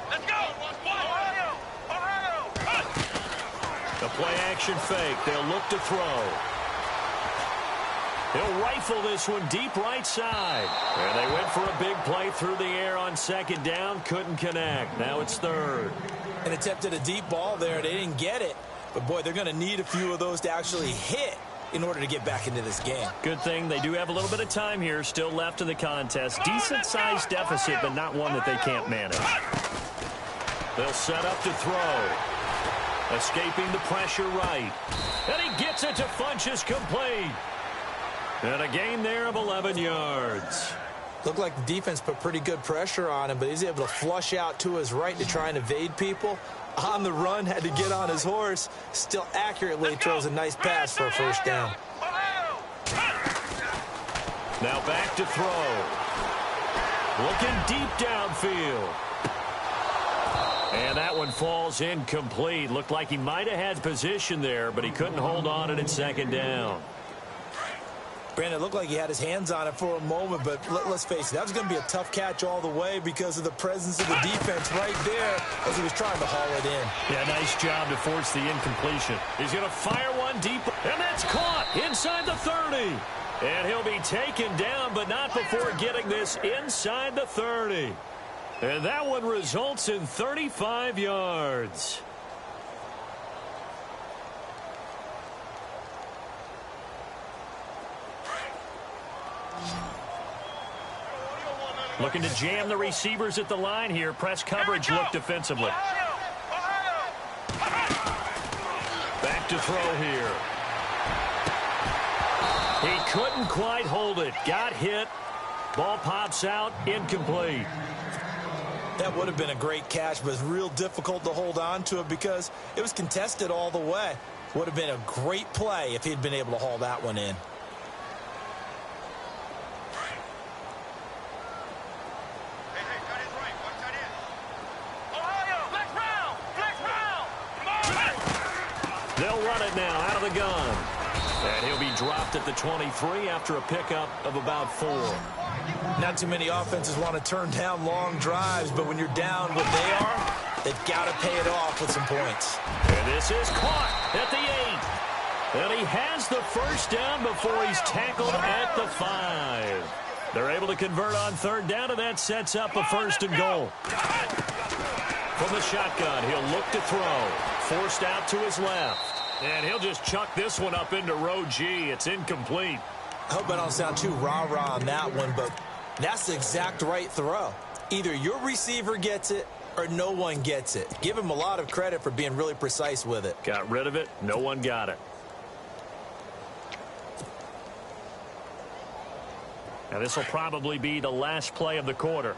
Let's go. Ohio. Ohio. The play action fake. They'll look to throw. He'll rifle this one deep right side. And they went for a big play through the air on 2nd down. Couldn't connect. Now it's 3rd. And attempted a deep ball there. They didn't get it. But, boy, they're going to need a few of those to actually hit in order to get back into this game. Good thing they do have a little bit of time here still left in the contest. Decent-sized deficit, but not one that they can't manage. They'll set up to throw. Escaping the pressure right. And he gets it to Funchess complete. And a gain there of 11 yards. Looked like the defense put pretty good pressure on him, but he's able to flush out to his right to try and evade people. On the run, had to get on his horse. Still accurately throws a nice pass for a 1st down. Now back to throw. Looking deep downfield. And that one falls incomplete. Looked like he might have had position there, but he couldn't hold on it at 2nd down. Brandon, it looked like he had his hands on it for a moment, but let's face it, that was going to be a tough catch all the way because of the presence of the defense right there as he was trying to haul it in. Yeah, nice job to force the incompletion. He's going to fire one deep, and that's caught inside the 30. And he'll be taken down, but not before getting this inside the 30. And that one results in 35 yards. Looking to jam the receivers at the line here. Press coverage look defensively. Back to throw here. He couldn't quite hold it. Got hit. Ball pops out. Incomplete. That would have been a great catch, but it's real difficult to hold on to it because it was contested all the way. Would have been a great play if he'd been able to haul that one in. They'll run it now out of the gun. And he'll be dropped at the 23 after a pickup of about 4. Not too many offenses want to turn down long drives, but when you're down what they are, they've got to pay it off with some points. And this is caught at the 8. And he has the 1st down before he's tackled at the 5. They're able to convert on 3rd down, and that sets up a 1st and goal. From the shotgun, he'll look to throw. Forced out to his left. And he'll just chuck this one up into row G. It's incomplete. I hope I don't sound too rah-rah on that one, but that's the exact right throw. Either your receiver gets it or no one gets it. Give him a lot of credit for being really precise with it. Got rid of it. No one got it. Now this will probably be the last play of the quarter.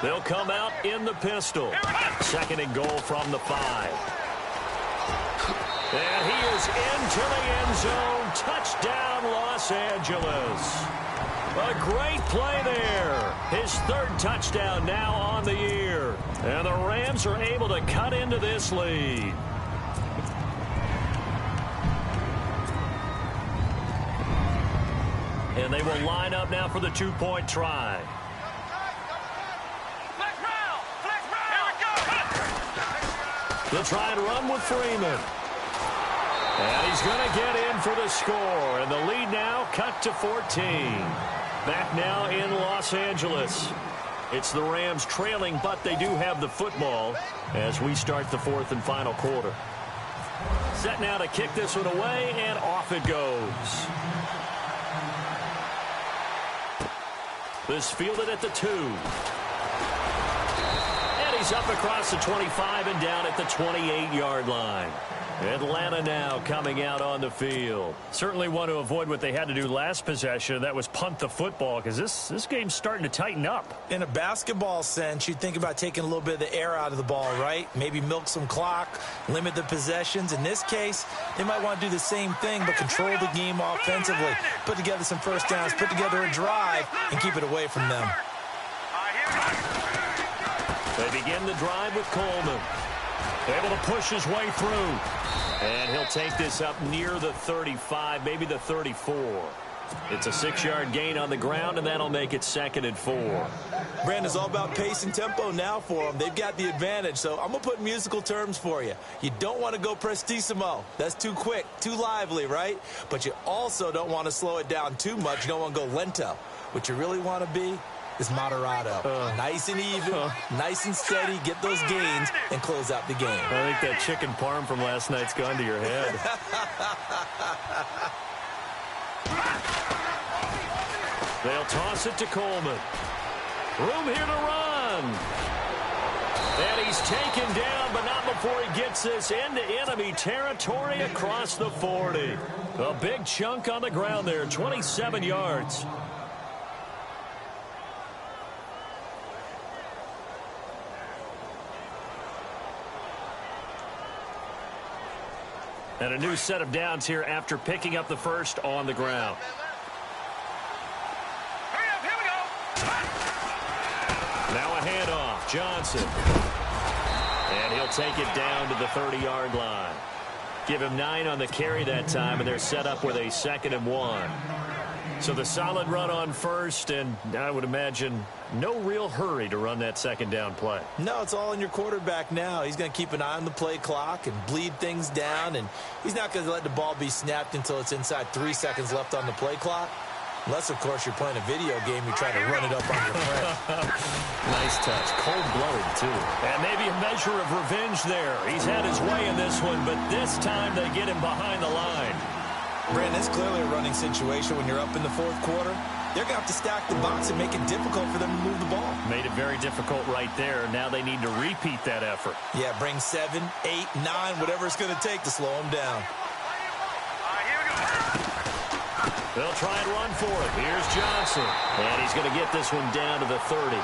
They'll come out in the pistol. Second and goal from the 5. And he is into the end zone. Touchdown, Los Angeles. A great play there. His third touchdown now on the year. And the Rams are able to cut into this lead. And they will line up now for the two-point try. They'll try and run with Freeman. And he's going to get in for the score. And the lead now cut to 14. Back now in Los Angeles. It's the Rams trailing, but they do have the football as we start the fourth and final quarter. Set now to kick this one away, and off it goes. This fielded at the 2. And he's up across the 25 and down at the 28-yard line. Atlanta now coming out on the field. Certainly want to avoid what they had to do last possession. That was punt the football, because this game's starting to tighten up. In a basketball sense, you think about taking a little bit of the air out of the ball, right? Maybe milk some clock, limit the possessions. In this case, they might want to do the same thing, but control the game offensively. Put together some first downs, put together a drive, and keep it away from them. They begin the drive with Coleman. Able to push his way through. And he'll take this up near the 35, maybe the 34. It's a 6-yard gain on the ground, and that'll make it 2nd and 4. Brandon, it's all about pace and tempo now for them. They've got the advantage, so I'm going to put musical terms for you. You don't want to go prestissimo. That's too quick, too lively, right? But you also don't want to slow it down too much. You don't want to go lento. What you really want to be is moderato. Nice and even, nice and steady, get those gains, and close out the game. I think that chicken parm from last night's gone to your head. They'll toss it to Coleman. Room here to run. And he's taken down, but not before he gets this into enemy territory across the 40. A big chunk on the ground there, 27 yards. And a new set of downs here after picking up the first on the ground. Hurry up, here we go. Now a handoff, Johnson. And he'll take it down to the 30-yard line. Give him 9 on the carry that time, and they're set up with a 2nd and 1. So the solid run on first, and I would imagine no real hurry to run that second down play. No, it's all in your quarterback now. He's going to keep an eye on the play clock and bleed things down, and he's not going to let the ball be snapped until it's inside 3 seconds left on the play clock. Unless, of course, you're playing a video game, you try to run it up on your friend. Nice touch. Cold-blooded, too. And maybe a measure of revenge there. He's had his way in this one, but this time they get him behind the line. Brandon, it's clearly a running situation when you're up in the fourth quarter. They're going to have to stack the box and make it difficult for them to move the ball. Made it very difficult right there. Now they need to repeat that effort. Yeah, bring 7, 8, 9, whatever it's going to take to slow them down. Here we go. They'll try and run for it. Here's Johnson. And he's going to get this one down to the 30.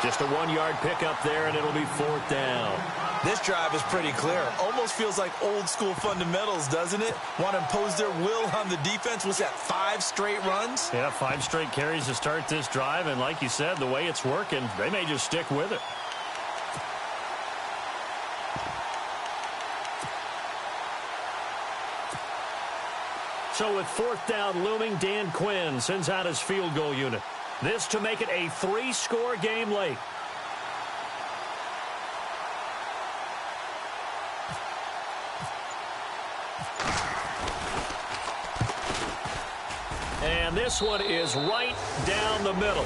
Just a 1-yard pickup there, and it'll be 4th down. This drive is pretty clear. Almost feels like old-school fundamentals, doesn't it? Want to impose their will on the defense. What's that, 5 straight runs? Yeah, 5 straight carries to start this drive, and like you said, the way it's working, they may just stick with it. So with 4th down looming, Dan Quinn sends out his field goal unit. This to make it a 3-score game late. And this one is right down the middle.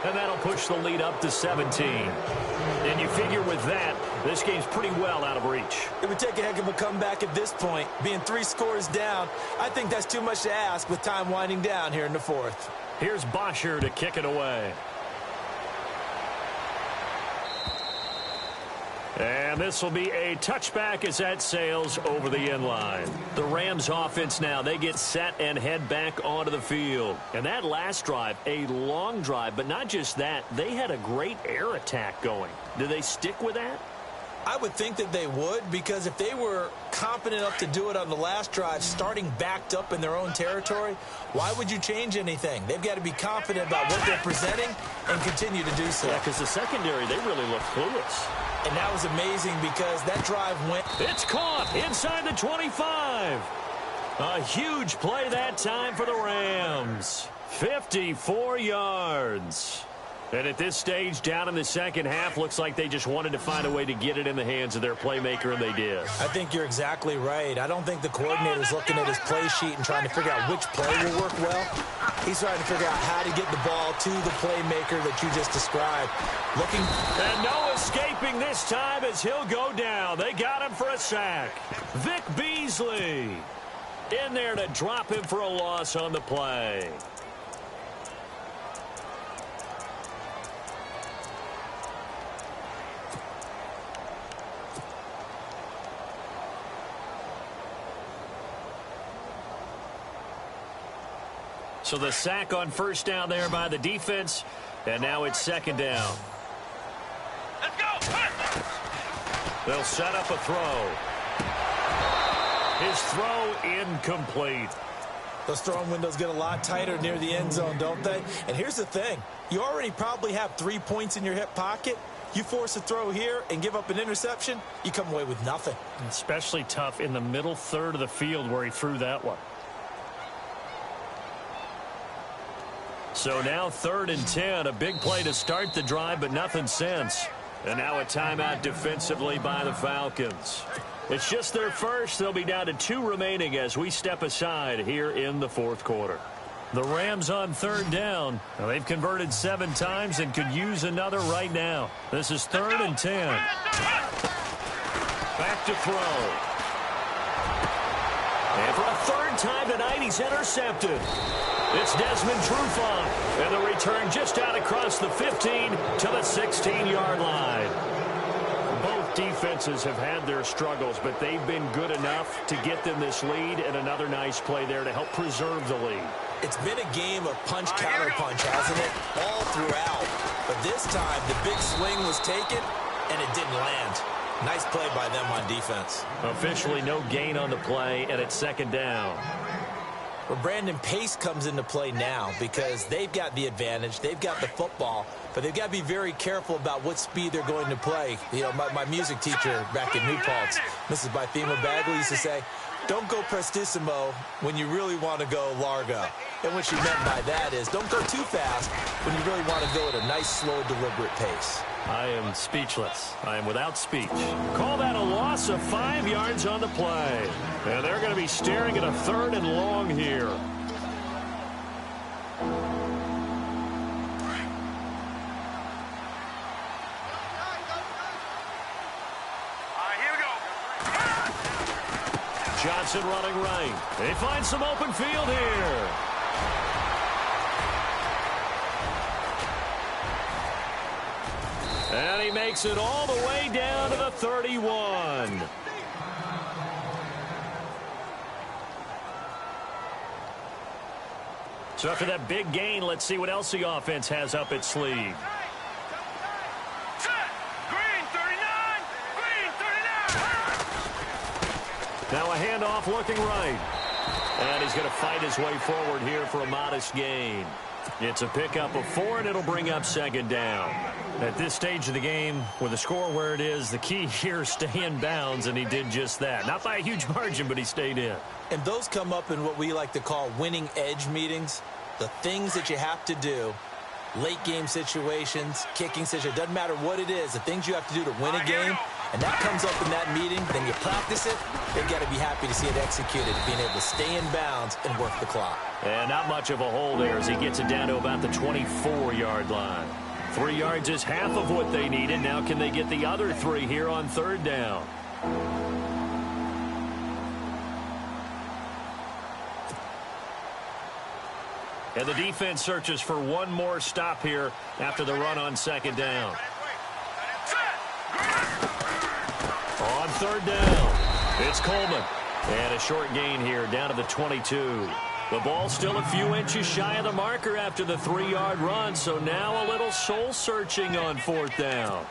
And that'll push the lead up to 17. And you figure with that, this game's pretty well out of reach. It would take a heck of a comeback at this point. Being 3 scores down, I think that's too much to ask with time winding down here in the 4th. Here's Bosher to kick it away. And this will be a touchback as that sails over the end line. The Rams offense now, they get set and head back onto the field. And that last drive, a long drive, but not just that, they had a great air attack going. Do they stick with that? I would think that they would, because if they were confident enough to do it on the last drive, starting backed up in their own territory, why would you change anything? They've got to be confident about what they're presenting and continue to do so. Yeah, because the secondary, they really look clueless. And that was amazing because that drive went. It's caught inside the 25. A huge play that time for the Rams. 54 yards. And at this stage, down in the second half, looks like they just wanted to find a way to get it in the hands of their playmaker, and they did. I think you're exactly right. I don't think the coordinator's looking at his play sheet and trying to figure out which play will work well. He's trying to figure out how to get the ball to the playmaker that you just described. And no escaping this time as he'll go down. They got him for a sack. Vic Beasley in there to drop him for a loss on the play. So the sack on first down there by the defense, and now it's second down. Let's go. They'll set up a throw. His throw incomplete. Those throwing windows get a lot tighter near the end zone, don't they? And here's the thing. You already probably have 3 points in your hip pocket. You force a throw here and give up an interception, you come away with nothing. Especially tough in the middle third of the field where he threw that one. So now 3rd and 10, a big play to start the drive, but nothing since. And now a timeout defensively by the Falcons. It's just their first. They'll be down to 2 remaining as we step aside here in the 4th quarter. The Rams on 3rd down. Now they've converted 7 times and could use another right now. This is 3rd and 10. Back to throw. And for a 3rd time tonight, he's intercepted. It's Desmond Trufant, and the return just out across the 15 to the 16-yard line. Both defenses have had their struggles, but they've been good enough to get them this lead, and another nice play there to help preserve the lead. It's been a game of punch-counter-punch, hasn't it? All throughout. But this time, the big swing was taken, and it didn't land. Nice play by them on defense. Officially no gain on the play, and it's second down. Well, Brandon, pace comes into play now because they've got the advantage. They've got the football, but they've got to be very careful about what speed they're going to play. You know, my music teacher back in New Paltz, Mrs. Bythema Bagley, used to say, don't go prestissimo when you really want to go largo. And what she meant by that is don't go too fast when you really want to go at a nice, slow, deliberate pace. I am speechless. I am without speech. Call that a loss of 5 yards on the play. And they're going to be staring at a 3rd and long here. Here we go. Johnson running right. They find some open field here. And he makes it all the way down to the 31. So after that big gain, let's see what else the offense has up its sleeve. Green 39. Green 39. Now a handoff looking right. And he's going to fight his way forward here for a modest gain. It's a pickup of 4, and it'll bring up second down. At this stage of the game, with the score where it is, the key here is stay in bounds, and he did just that. Not by a huge margin, but he stayed in. And those come up in what we like to call winning edge meetings. The things that you have to do late game situations, kicking situations, doesn't matter what it is, the things you have to do to win a game, and that comes up in that meeting, then you practice it, they've got to be happy to see it executed, being able to stay in bounds and work the clock. And not much of a hole there as he gets it down to about the 24-yard line. 3 yards is half of what they needed. Now can they get the other 3 here on 3rd down? And the defense searches for one more stop here after the run on 2nd down. On 3rd down, it's Coleman. And a short gain here down to the 22. The ball still a few inches shy of the marker after the 3-yard run, so now a little soul-searching on 4th down.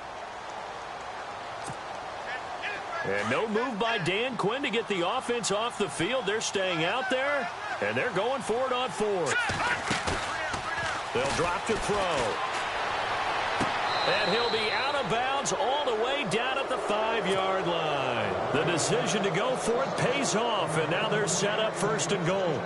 And no move by Dan Quinn to get the offense off the field. They're staying out there, and they're going for it on 4th. They'll drop to throw. And he'll be out of bounds all the way down at the 5-yard line. The decision to go for it pays off, and now they're set up 1st and goal.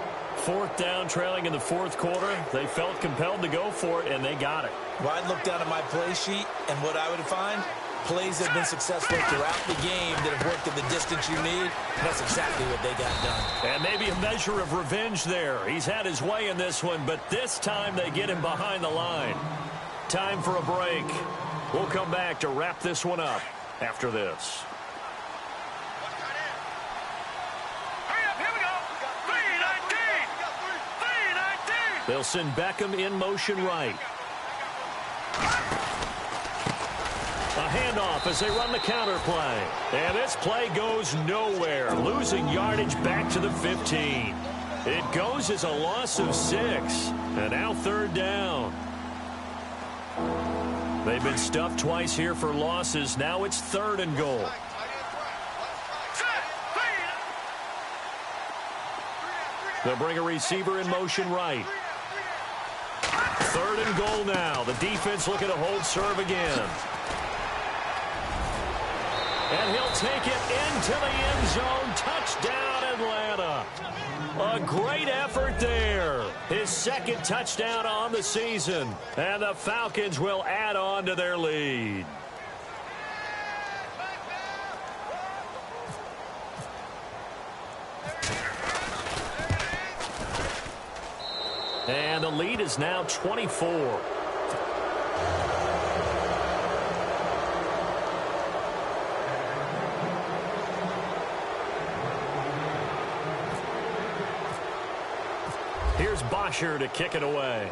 4th down, trailing in the 4th quarter. They felt compelled to go for it, and they got it. Well, I'd look down at my play sheet, and what I would find, plays that have been successful throughout the game that have worked at the distance you need. That's exactly what they got done. And maybe a measure of revenge there. He's had his way in this one, but this time they get him behind the line. Time for a break. We'll come back to wrap this one up after this. They'll send Beckham in motion right. A handoff as they run the counter play. And this play goes nowhere, losing yardage back to the 15. It goes as a loss of 6. And now 3rd down. They've been stuffed twice here for losses. Now it's 3rd and goal. They'll bring a receiver in motion right. 3rd and goal now. The defense looking to hold serve again. And he'll take it into the end zone. Touchdown, Atlanta. A great effort there. His 2nd touchdown on the season. And the Falcons will add on to their lead. And the lead is now 24. Here's Bosher to kick it away.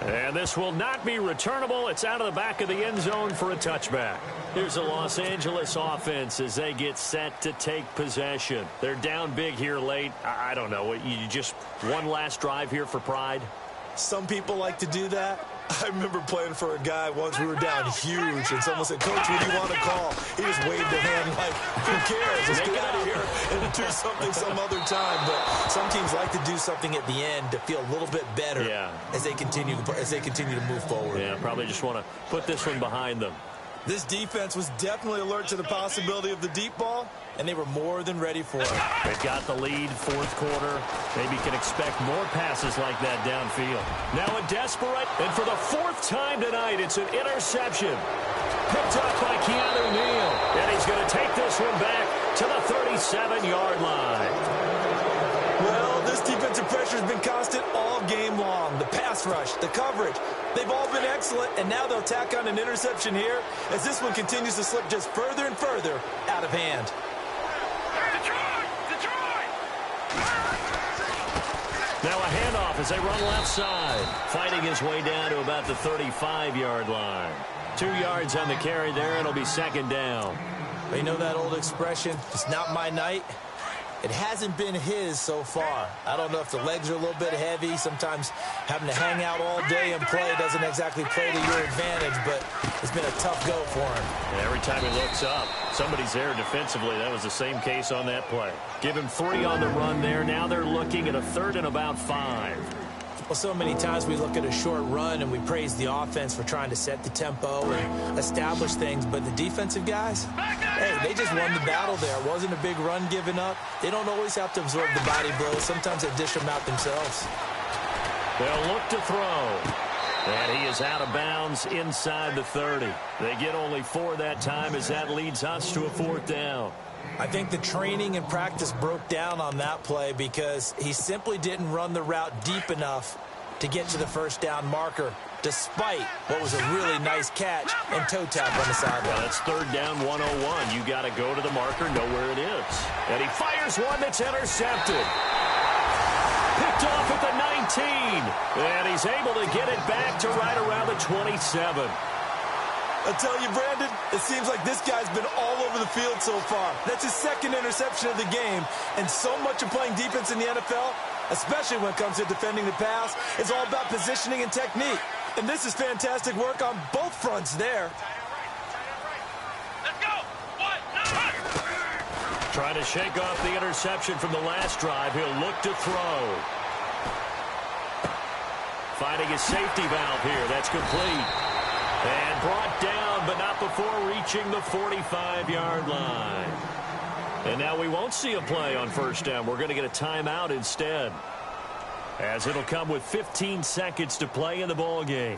And this will not be returnable. It's out of the back of the end zone for a touchback. Here's the Los Angeles offense as they get set to take possession. They're down big here late. I don't know. You just one last drive here for pride? Some people like to do that. I remember playing for a guy once. We were down huge, and someone said, "Coach, what do you want to call?" He just waved a hand like, "Who cares? Let's get out of here and do something some other time." But some teams like to do something at the end to feel a little bit better as they continue to move forward. Yeah, probably just want to put this one behind them. This defense was definitely alert to the possibility of the deep ball, and they were more than ready for it. They've got the lead, 4th quarter. Maybe can expect more passes like that downfield. Now a desperate, and for the 4th time tonight, it's an interception. Picked up by Keanu Neal, and he's going to take this one back to the 37-yard line. Well, this defensive pressure has been constant all game long. The pass rush, the coverage, they've all been excellent, and now they'll tack on an interception here as this one continues to slip just further and further out of hand. Now a handoff as they run left side, fighting his way down to about the 35-yard line. 2 yards on the carry there, and it'll be 2nd down. You know that old expression, it's not my night? It hasn't been his so far. I don't know if the legs are a little bit heavy. Sometimes having to hang out all day and play doesn't exactly play to your advantage, but it's been a tough go for him. And every time he looks up, somebody's there defensively. That was the same case on that play. Give him 3 on the run there. Now they're looking at a 3rd and about 5. Well, so many times we look at a short run and we praise the offense for trying to set the tempo and establish things, but the defensive guys, hey, they just won the battle there. It wasn't a big run given up. They don't always have to absorb the body blows. Sometimes they dish them out themselves. They'll look to throw. And he is out of bounds inside the 30. They get only 4 that time as that leads us to a 4th down. I think the training and practice broke down on that play because he simply didn't run the route deep enough to get to the first down marker, despite what was a really nice catch and toe tap on the sideline. Well, that's 3rd down 101. You got to go to the marker, know where it is. And he fires one that's intercepted. Picked off at the 19. And he's able to get it back to right around the 27. I tell you, Brandon, it seems like this guy's been all over the field so far. That's his 2nd interception of the game. And so much of playing defense in the NFL, especially when it comes to defending the pass, is all about positioning and technique. And this is fantastic work on both fronts there. Let's go. 1, Trying to shake off the interception from the last drive. He'll look to throw. Finding his safety valve here. That's complete. And brought down, but not before reaching the 45-yard line. And now we won't see a play on 1st down. We're going to get a timeout instead, as it'll come with 15 seconds to play in the ball game.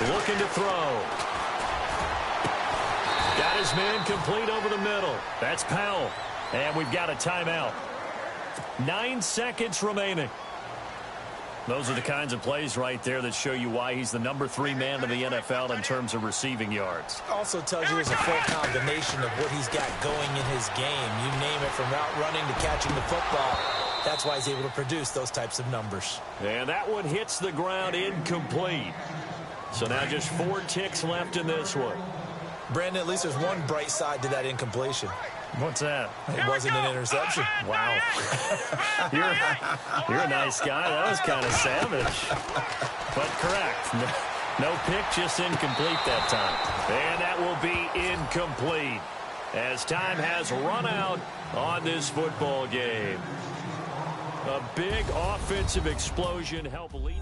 Looking to throw. Got his man complete over the middle. That's Powell. And we've got a timeout. 9 seconds remaining. Those are the kinds of plays right there that show you why he's the number 3 man in the NFL in terms of receiving yards. Also tells you there's a full combination of what he's got going in his game. You name it, from route running to catching the football. That's why he's able to produce those types of numbers. And that one hits the ground incomplete. So now just 4 ticks left in this one. Brandon, at least there's one bright side to that incompletion. What's that? It wasn't an interception. Wow. You're a nice guy. That was kind of savage. But correct. No pick, just incomplete that time. And that will be incomplete, as time has run out on this football game. A big offensive explosion helped lead.